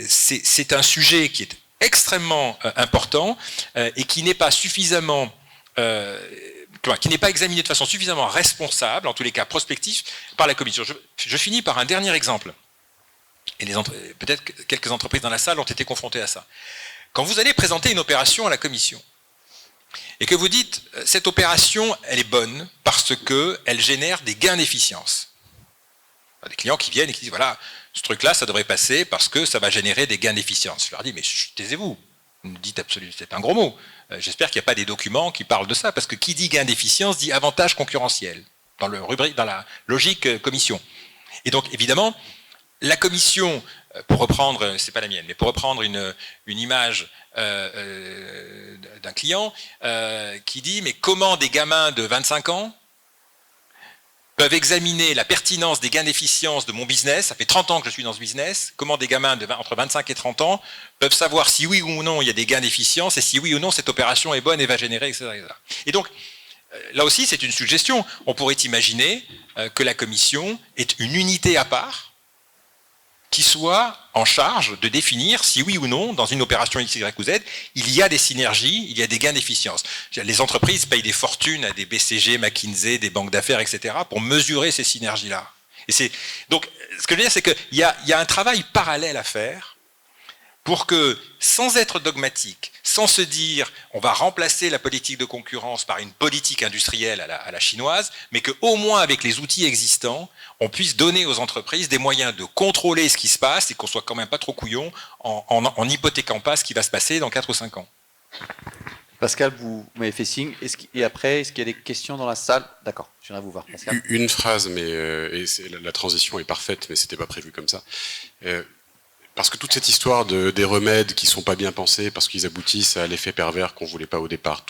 S5: c'est un sujet qui est extrêmement important et qui n'est pas suffisamment... qui n'est pas examiné de façon suffisamment responsable, en tous les cas prospectif, par la Commission. Je finis par un dernier exemple. Et peut-être que quelques entreprises dans la salle ont été confrontées à ça. Quand vous allez présenter une opération à la Commission, et que vous dites, cette opération, elle est bonne parce qu'elle génère des gains d'efficience. Il y a des clients qui viennent et qui disent, voilà, ce truc-là, ça devrait passer parce que ça va générer des gains d'efficience. Je leur dis, mais taisez-vous, vous me dites absolument, c'est un gros mot. J'espère qu'il n'y a pas des documents qui parlent de ça, parce que qui dit gain d'efficience dit avantage concurrentiel, dans la logique commission. Et donc, évidemment, la commission, pour reprendre, c'est pas la mienne, mais pour reprendre une image d'un client qui dit, mais comment des gamins de 25 ans peuvent examiner la pertinence des gains d'efficience de mon business, ça fait 30 ans que je suis dans ce business, comment des gamins entre 25 et 30 ans peuvent savoir si oui ou non il y a des gains d'efficience et si oui ou non cette opération est bonne et va générer, etc. Et donc, là aussi, c'est une suggestion. On pourrait imaginer que la commission est une unité à part qui soit en charge de définir si oui ou non, dans une opération X, Y ou Z, il y a des synergies, il y a des gains d'efficience. Les entreprises payent des fortunes à des BCG, McKinsey, des banques d'affaires, etc., pour mesurer ces synergies-là. Donc, ce que je veux dire, c'est qu'il y a un travail parallèle à faire pour que, sans être dogmatique, sans se dire on va remplacer la politique de concurrence par une politique industrielle à la chinoise, mais qu'au moins avec les outils existants, on puisse donner aux entreprises des moyens de contrôler ce qui se passe et qu'on soit quand même pas trop couillon en hypothéquant pas ce qui va se passer dans 4 ou 5 ans.
S1: Pascal, vous m'avez fait signe. Et après, est-ce qu'il y a des questions dans la salle? D'accord, je viendrai vous voir, Pascal.
S3: Une phrase, mais la transition est parfaite, mais c'était pas prévu comme ça. Parce que toute cette histoire des remèdes qui sont pas bien pensés parce qu'ils aboutissent à l'effet pervers qu'on voulait pas au départ.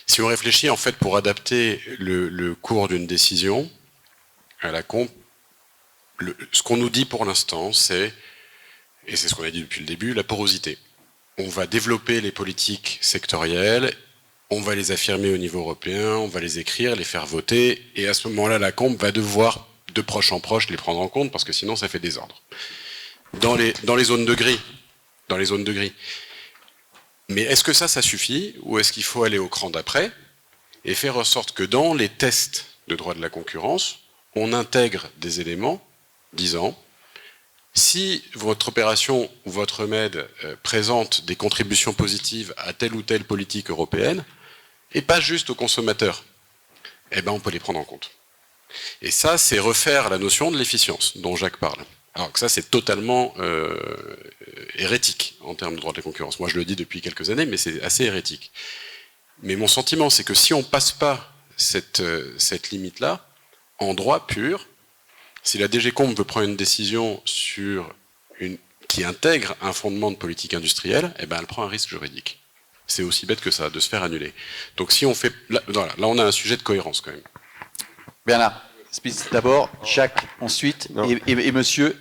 S3: Si on réfléchit en fait pour adapter le cours d'une décision à la comp, ce qu'on nous dit pour l'instant, c'est, et c'est ce qu'on a dit depuis le début, la porosité. On va développer les politiques sectorielles, on va les affirmer au niveau européen, on va les écrire, les faire voter, et à ce moment-là, la comp va devoir de proche en proche les prendre en compte parce que sinon ça fait désordre. Dans les zones de gris. Mais est-ce que ça suffit ou est-ce qu'il faut aller au cran d'après et faire en sorte que dans les tests de droit de la concurrence, on intègre des éléments disant si votre opération ou votre remède présente des contributions positives à telle ou telle politique européenne et pas juste aux consommateurs, eh ben on peut les prendre en compte. Et ça, c'est refaire la notion de l'efficience dont Jacques parle. Alors que ça, c'est totalement hérétique en termes de droit de la concurrence. Moi, je le dis depuis quelques années, mais c'est assez hérétique. Mais mon sentiment, c'est que si on ne passe pas cette limite-là, en droit pur, si la DG Comp veut prendre une décision qui intègre un fondement de politique industrielle, eh ben, elle prend un risque juridique. C'est aussi bête que ça, de se faire annuler. Donc si on fait... Là, on a un sujet de cohérence quand même.
S1: Bernard, d'abord, Jacques, ensuite, et monsieur.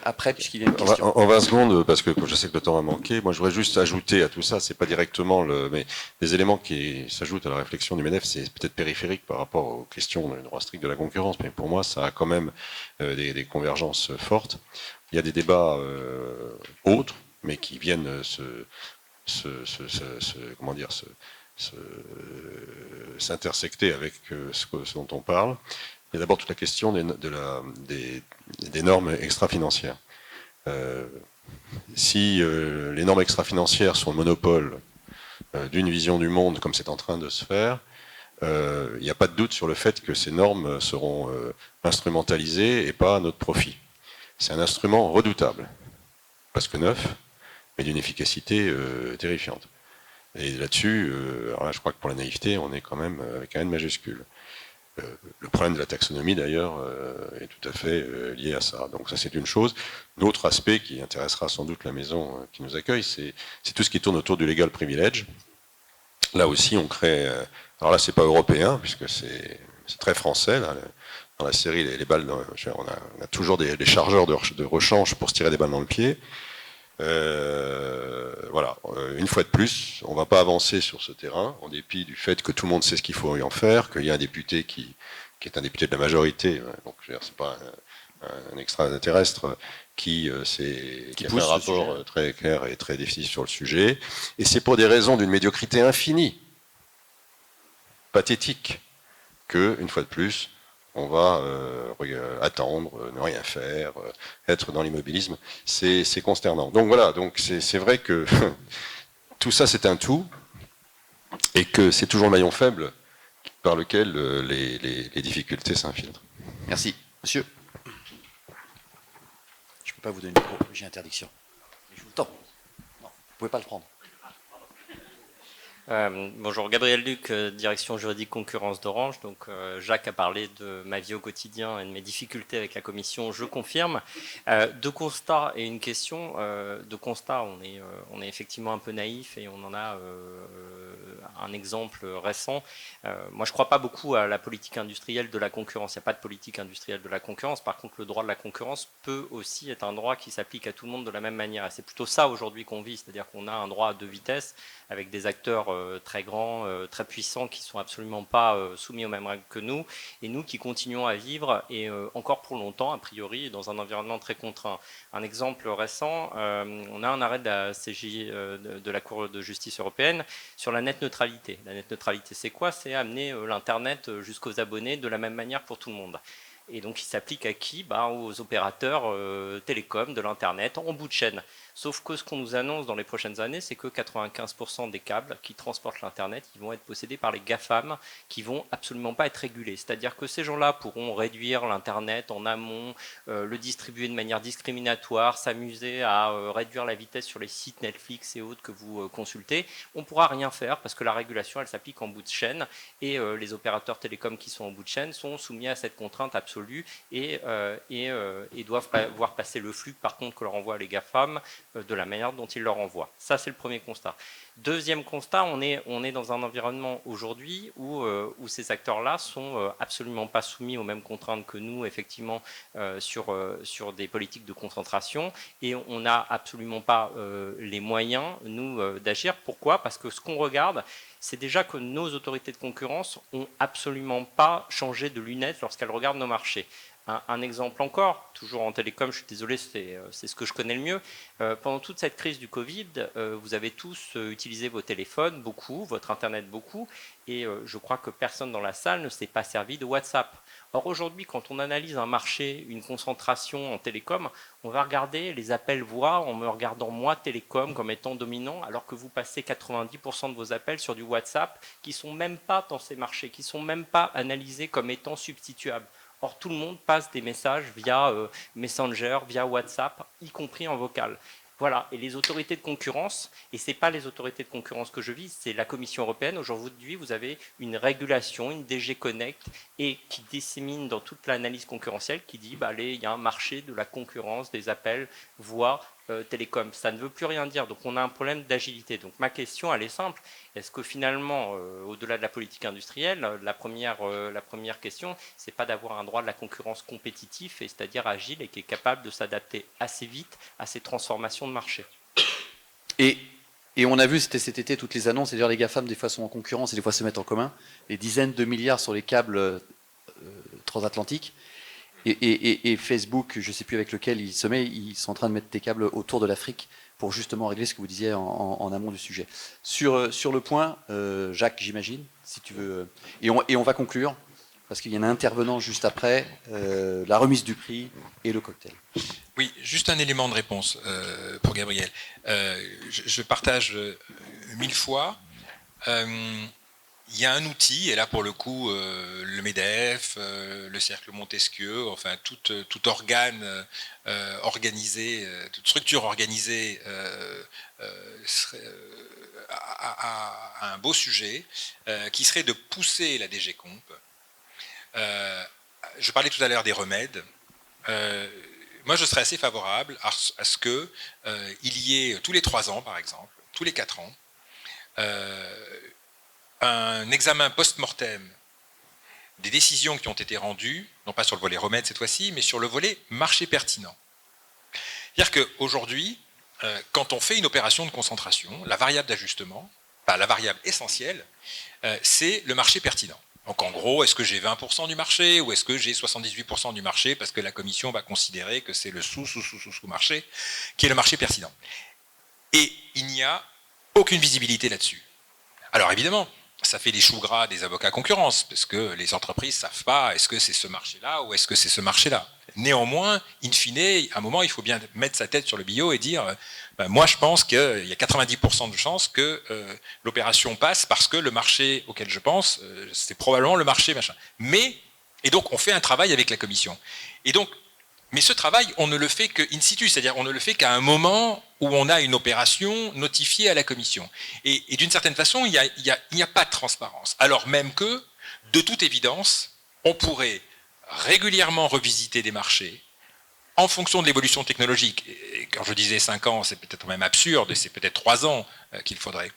S1: Après, puisqu'il y a une question.
S2: En 20 secondes, parce que je sais que le temps va manquer, moi je voudrais juste ajouter à tout ça, c'est pas directement mais des éléments qui s'ajoutent à la réflexion du MEDEF, c'est peut-être périphérique par rapport aux questions du droit strict de la concurrence, mais pour moi ça a quand même des convergences fortes. Il y a des débats autres, mais qui viennent s'intersecter avec ce dont on parle. Il y a d'abord toute la question des normes extra-financières. Si les normes extra-financières sont le monopole d'une vision du monde comme c'est en train de se faire, il n'y a pas de doute sur le fait que ces normes seront instrumentalisées et pas à notre profit. C'est un instrument redoutable, parce que neuf, mais d'une efficacité terrifiante. Et là-dessus, alors là, je crois que pour la naïveté, on est quand même avec un N majuscule. Le problème de la taxonomie, d'ailleurs, est tout à fait lié à ça. Donc ça, c'est une chose. L'autre aspect qui intéressera sans doute la maison qui nous accueille, c'est tout ce qui tourne autour du legal privilege. Là aussi, on crée... alors là, c'est pas européen, puisque c'est très français. Là, dans la série, les balles... on a toujours des chargeurs de rechange pour se tirer des balles dans le pied. Voilà, une fois de plus, on ne va pas avancer sur ce terrain, en dépit du fait que tout le monde sait ce qu'il faut y en faire, qu'il y a un député qui est un député de la majorité, donc c'est pas un extraterrestre qui a fait un rapport très clair et très décisif sur le sujet, et c'est pour des raisons d'une médiocrité infinie, pathétique, que, une fois de plus, on va attendre, ne rien faire, être dans l'immobilisme, c'est consternant. Donc voilà, donc c'est vrai que tout ça c'est un tout, et que c'est toujours le maillon faible par lequel les difficultés s'infiltrent.
S1: Merci. Monsieur. Je ne peux pas vous donner le micro, j'ai interdiction. Je vous le tends. Non, vous ne pouvez pas le prendre.
S6: Bonjour, Gabriel Luc, direction juridique concurrence d'Orange. Donc Jacques a parlé de ma vie au quotidien et de mes difficultés avec la commission, je confirme. Deux constats et une question. De constat, on est effectivement un peu naïf et on en a un exemple récent. Moi, je ne crois pas beaucoup à la politique industrielle de la concurrence. Il n'y a pas de politique industrielle de la concurrence. Par contre, le droit de la concurrence peut aussi être un droit qui s'applique à tout le monde de la même manière. Et c'est plutôt ça aujourd'hui qu'on vit, c'est-à-dire qu'on a un droit à deux vitesses avec des acteurs très grands, très puissants, qui ne sont absolument pas soumis aux mêmes règles que nous, et nous qui continuons à vivre, et encore pour longtemps, a priori, dans un environnement très contraint. Un exemple récent, on a un arrêt de la CJ, de la Cour de justice européenne, sur la net neutralité. La net neutralité, c'est quoi? C'est amener l'Internet jusqu'aux abonnés de la même manière pour tout le monde. Et donc, il s'applique à qui? Aux opérateurs télécoms de l'Internet en bout de chaîne. Sauf que ce qu'on nous annonce dans les prochaines années, c'est que 95% des câbles qui transportent l'Internet, ils vont être possédés par les GAFAM, qui vont absolument pas être régulés. C'est-à-dire que ces gens-là pourront réduire l'Internet en amont, le distribuer de manière discriminatoire, s'amuser à réduire la vitesse sur les sites Netflix et autres que vous consultez. On ne pourra rien faire parce que la régulation, elle s'applique en bout de chaîne, et les opérateurs télécoms qui sont en bout de chaîne sont soumis à cette contrainte absolue et doivent voir passer le flux, par contre, que leur envoient les GAFAM, de la manière dont ils leur envoient. Ça, c'est le premier constat. Deuxième constat, on est dans un environnement aujourd'hui où ces acteurs-là sont absolument pas soumis aux mêmes contraintes que nous, effectivement, sur des politiques de concentration, et on n'a absolument pas les moyens, nous, d'agir. Pourquoi? Parce que ce qu'on regarde, c'est déjà que nos autorités de concurrence ont absolument pas changé de lunettes lorsqu'elles regardent nos marchés. Un exemple encore, toujours en télécom, je suis désolé, c'est ce que je connais le mieux. Pendant toute cette crise du Covid, vous avez tous utilisé vos téléphones, beaucoup, votre Internet, beaucoup, et je crois que personne dans la salle ne s'est pas servi de WhatsApp. Or aujourd'hui, quand on analyse un marché, une concentration en télécom, on va regarder les appels voix en me regardant moi, télécom, comme étant dominant, alors que vous passez 90% de vos appels sur du WhatsApp, qui ne sont même pas dans ces marchés, qui ne sont même pas analysés comme étant substituables. Or, tout le monde passe des messages via Messenger, via WhatsApp, y compris en vocal. Voilà, et les autorités de concurrence, et ce n'est pas les autorités de concurrence que je vise, c'est la Commission européenne. Aujourd'hui, vous avez une régulation, une DG Connect, et qui dissémine dans toute l'analyse concurrentielle, qui dit il y a un marché de la concurrence des appels voix télécom. Ça ne veut plus rien dire. Donc on a un problème d'agilité. Donc ma question, elle est simple. Est-ce que finalement, au-delà de la politique industrielle, la première question, c'est pas d'avoir un droit de la concurrence compétitif, et c'est-à-dire agile et qui est capable de s'adapter assez vite à ces transformations de marché.
S1: Et on a vu, c'était cet été, toutes les annonces, c'est-à-dire les GAFAM des fois sont en concurrence et des fois se mettent en commun, des dizaines de milliards sur les câbles transatlantiques, et Facebook, je ne sais plus avec lequel il se met, ils sont en train de mettre des câbles autour de l'Afrique pour justement régler ce que vous disiez en amont du sujet. Sur le point, Jacques, j'imagine, si tu veux, et on va conclure, parce qu'il y en a un intervenant juste après, la remise du prix et le cocktail.
S5: Oui, juste un élément de réponse pour Gabriel. Je partage 1000 fois. Il y a un outil, et là pour le coup, le MEDEF, le Cercle Montesquieu, enfin tout organe organisé, toute structure organisée a un beau sujet, qui serait de pousser la DG Comp. Je parlais tout à l'heure des remèdes. Moi, je serais assez favorable à ce qu'il y ait tous les 3 ans, par exemple, tous les 4 ans, un examen post-mortem des décisions qui ont été rendues, non pas sur le volet remède cette fois-ci, mais sur le volet marché pertinent. C'est-à-dire qu'aujourd'hui, quand on fait une opération de concentration, la variable d'ajustement, la variable essentielle, c'est le marché pertinent. Donc en gros, est-ce que j'ai 20% du marché ou est-ce que j'ai 78% du marché parce que la commission va considérer que c'est le sous-marché qui est le marché pertinent. Et il n'y a aucune visibilité là-dessus. Alors évidemment, ça fait des choux gras des avocats concurrence parce que les entreprises ne savent pas est-ce que c'est ce marché-là ou est-ce que c'est ce marché-là. Néanmoins, in fine, à un moment, il faut bien mettre sa tête sur le billot et dire moi, je pense qu'il y a 90% de chances que l'opération passe parce que le marché auquel je pense, c'est probablement le marché machin. Et donc, on fait un travail avec la commission. Et donc, mais ce travail, on ne le fait que in situ, c'est-à-dire on ne le fait qu'à un moment où on a une opération notifiée à la commission. Et d'une certaine façon, il n'y a pas de transparence. Alors même que, de toute évidence, on pourrait régulièrement revisiter des marchés en fonction de l'évolution technologique. Et quand je disais 5 ans, c'est peut-être même absurde, et c'est peut-être 3 ans qu'il faudrait.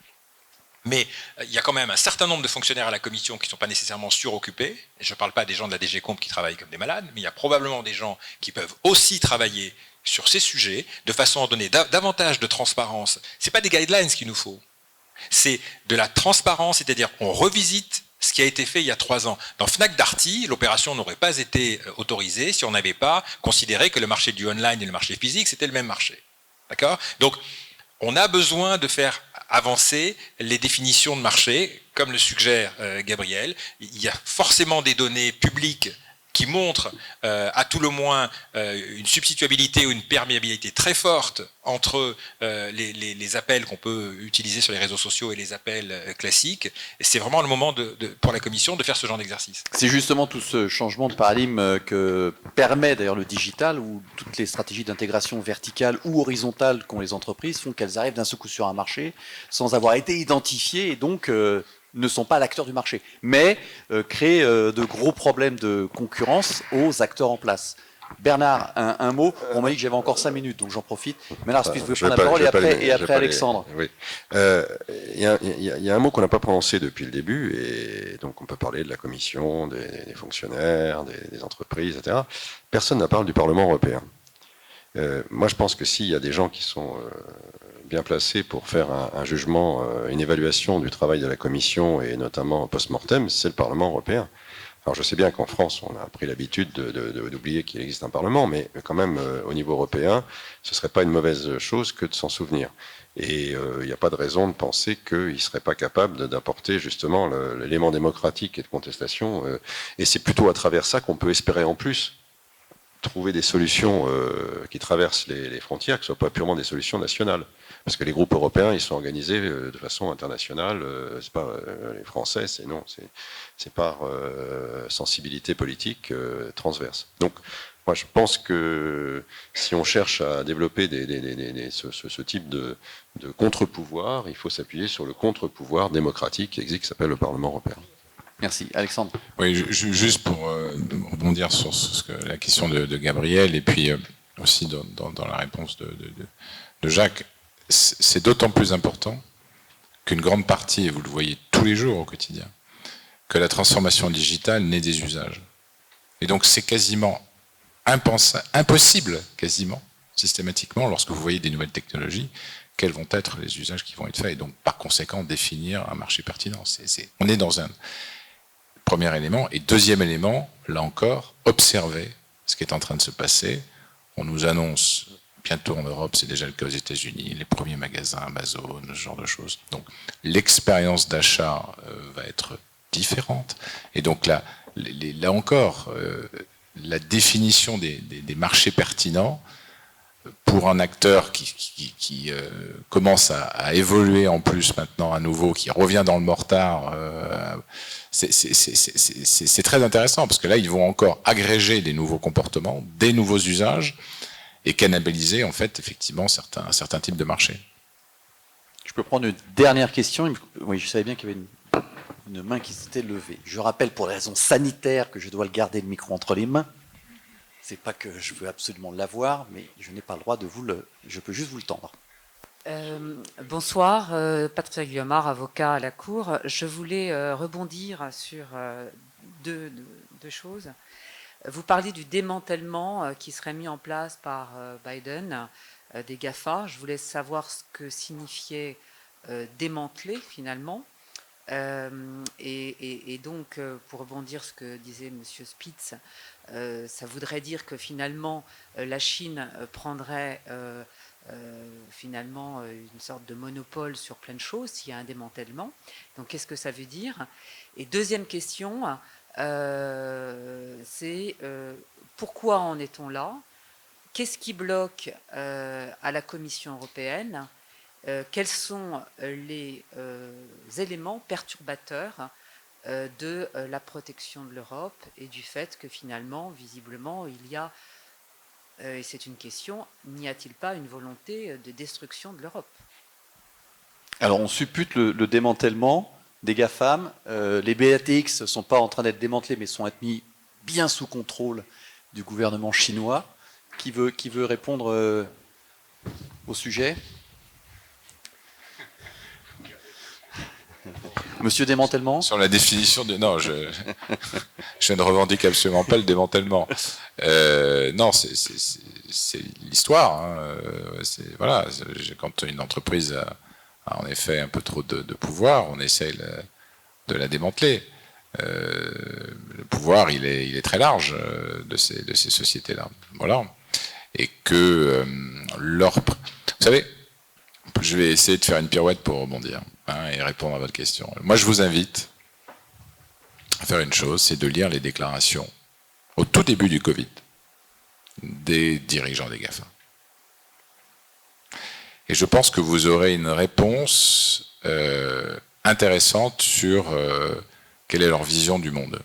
S5: Mais il y a quand même un certain nombre de fonctionnaires à la commission qui ne sont pas nécessairement suroccupés. Et je ne parle pas des gens de la DG Comp qui travaillent comme des malades, mais il y a probablement des gens qui peuvent aussi travailler sur ces sujets de façon à donner davantage de transparence. Ce n'est pas des guidelines qu'il nous faut. C'est de la transparence, c'est-à-dire qu'on revisite ce qui a été fait il y a 3 ans. Dans Fnac Darty, l'opération n'aurait pas été autorisée si on n'avait pas considéré que le marché du online et le marché physique, c'était le même marché. D'accord ? Donc, on a besoin de faire avancer les définitions de marché, comme le suggère Gabriel. Il y a forcément des données publiques qui montrent à tout le moins une substituabilité ou une perméabilité très forte entre les appels qu'on peut utiliser sur les réseaux sociaux et les appels classiques. Et c'est vraiment le moment pour la Commission de faire ce genre d'exercice.
S1: C'est justement tout ce changement de paradigme que permet d'ailleurs le digital, où toutes les stratégies d'intégration verticale ou horizontale qu'ont les entreprises font qu'elles arrivent d'un seul coup sur un marché sans avoir été identifiées et donc ne sont pas l'acteur du marché, mais créent de gros problèmes de concurrence aux acteurs en place. Bernard, un mot. On m'a dit que j'avais encore 5 minutes, donc j'en profite. Bernard, si tu veux prendre la parole, et après Alexandre.
S2: Oui. Il y a un mot qu'on n'a pas prononcé depuis le début, et donc on peut parler de la Commission, des fonctionnaires, des entreprises, etc. Personne n'a parlé du Parlement européen. Moi, je pense que s'il y a des gens qui sont bien placés pour faire un jugement, une évaluation du travail de la Commission, et notamment post-mortem, c'est le Parlement européen. Alors je sais bien qu'en France, on a pris l'habitude d'oublier qu'il existe un Parlement, mais quand même, au niveau européen, ce ne serait pas une mauvaise chose que de s'en souvenir. Et il n'y a pas de raison de penser qu'il ne serait pas capable d'apporter justement l'élément démocratique et de contestation. Et c'est plutôt à travers ça qu'on peut espérer en plus trouver des solutions qui traversent les frontières, qui ne soient pas purement des solutions nationales. Parce que les groupes européens, ils sont organisés de façon internationale. C'est pas les Français, c'est par sensibilité politique transverse. Donc, moi, je pense que si on cherche à développer ce type de contre-pouvoir, il faut s'appuyer sur le contre-pouvoir démocratique qui existe, qui s'appelle le Parlement européen.
S1: Merci. Alexandre.
S4: Oui, juste pour rebondir sur la question de Gabriel, et puis aussi dans la réponse de Jacques. C'est d'autant plus important qu'une grande partie, et vous le voyez tous les jours au quotidien, que la transformation digitale naît des usages. Et donc c'est quasiment impossible, quasiment, systématiquement, lorsque vous voyez des nouvelles technologies, quels vont être les usages qui vont être faits, et donc par conséquent définir un marché pertinent. On est dans un premier élément, et deuxième élément, là encore, observer ce qui est en train de se passer. On nous annonce bientôt en Europe, c'est déjà le cas aux États-Unis, les premiers magasins Amazon, ce genre de choses. Donc l'expérience d'achat va être différente, et donc là encore, la définition des marchés pertinents pour un acteur qui commence à évoluer en plus maintenant à nouveau, qui revient dans le mortar, c'est très intéressant parce que là ils vont encore agréger des nouveaux comportements, des nouveaux usages et cannibaliser en fait effectivement certains types de marchés.
S1: Je peux prendre une dernière question. Oui, je savais bien qu'il y avait une main qui s'était levée. Je rappelle pour des raisons sanitaires que je dois le garder le micro entre les mains. C'est pas que je veux absolument l'avoir, mais je n'ai pas le droit de je peux juste vous le tendre.
S7: Bonsoir, Patricia Guillaumard, avocat à la Cour. Je voulais rebondir sur deux choses. Vous parliez du démantèlement qui serait mis en place par Biden des GAFA. Je voulais savoir ce que signifiait démanteler finalement. Et donc, pour rebondir sur ce que disait M. Spitz, ça voudrait dire que finalement la Chine prendrait finalement une sorte de monopole sur plein de choses s'il y a un démantèlement. Donc qu'est-ce que ça veut dire? Et deuxième question, c'est pourquoi en est-on là? Qu'est-ce qui bloque à la Commission européenne? Quels sont les éléments perturbateurs de la protection de l'Europe et du fait que finalement, visiblement, il y a, et c'est une question, n'y a-t-il pas une volonté de destruction de l'Europe?
S1: Alors on suppute le démantèlement des GAFAM. Les BATX ne sont pas en train d'être démantelés, mais sont mis bien sous contrôle du gouvernement chinois. Qui veut répondre au sujet? Monsieur démantèlement?
S4: Sur la définition de... Non, je ne revendique absolument pas le démantèlement. Non, c'est l'histoire. Hein. Voilà, quand une entreprise a en effet un peu trop de pouvoir, on essaye de la démanteler. Le pouvoir, il est très large de ces sociétés-là. Voilà. Et que vous savez, je vais essayer de faire une pirouette pour rebondir et répondre à votre question. Moi, je vous invite à faire une chose, c'est de lire les déclarations au tout début du Covid des dirigeants des GAFA. Et je pense que vous aurez une réponse intéressante sur quelle est leur vision du monde.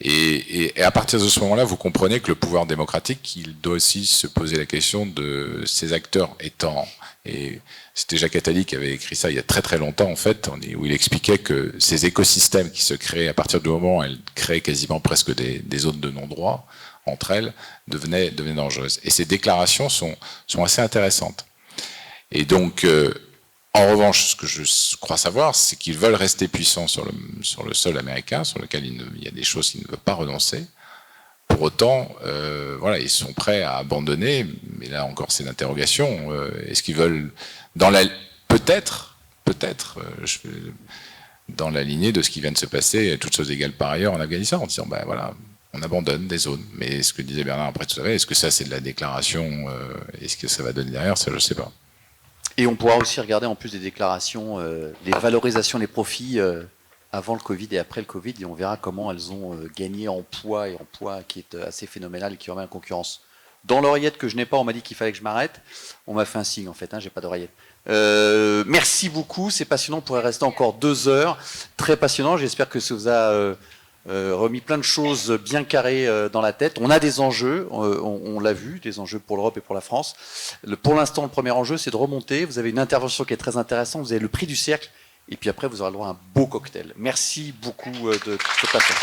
S4: Et à partir de ce moment-là, vous comprenez que le pouvoir démocratique, il doit aussi se poser la question de ces acteurs étant... Et c'était Jacques Attali qui avait écrit ça il y a très très longtemps, en fait, où il expliquait que ces écosystèmes qui se créent à partir du moment où elles créent quasiment presque des zones de non-droit entre elles, devenaient dangereuses. Et ces déclarations sont assez intéressantes. Et donc... en revanche, ce que je crois savoir, c'est qu'ils veulent rester puissants sur le sol américain, sur lequel il y a des choses qu'ils ne veulent pas renoncer. Pour autant, voilà, ils sont prêts à abandonner, mais là encore c'est l'interrogation. Est-ce qu'ils veulent, peut-être, dans la lignée de ce qui vient de se passer, toutes choses égales par ailleurs en Afghanistan, en disant, ben voilà, on abandonne des zones. Mais ce que disait Bernard après tout à l'heure, est-ce que ça c'est de la déclaration, est-ce que ça va donner derrière, ça je ne sais pas.
S1: Et on pourra aussi regarder en plus des déclarations, des valorisations des profits avant le Covid et après le Covid, et on verra comment elles ont gagné en poids, et en poids qui est assez phénoménal et qui remet en concurrence. Dans l'oreillette que je n'ai pas, on m'a dit qu'il fallait que je m'arrête. On m'a fait un signe en fait, j'ai pas d'oreillette. Merci beaucoup, c'est passionnant, on pourrait rester encore 2 heures. Très passionnant, j'espère que ça vous a remis plein de choses bien carrées dans la tête. On a des enjeux, on l'a vu, des enjeux pour l'Europe et pour la France. Pour l'instant, le premier enjeu, c'est de remonter. Vous avez une intervention qui est très intéressante, vous avez le prix du cercle, et puis après, vous aurez le droit à un beau cocktail. Merci beaucoup de cette passion.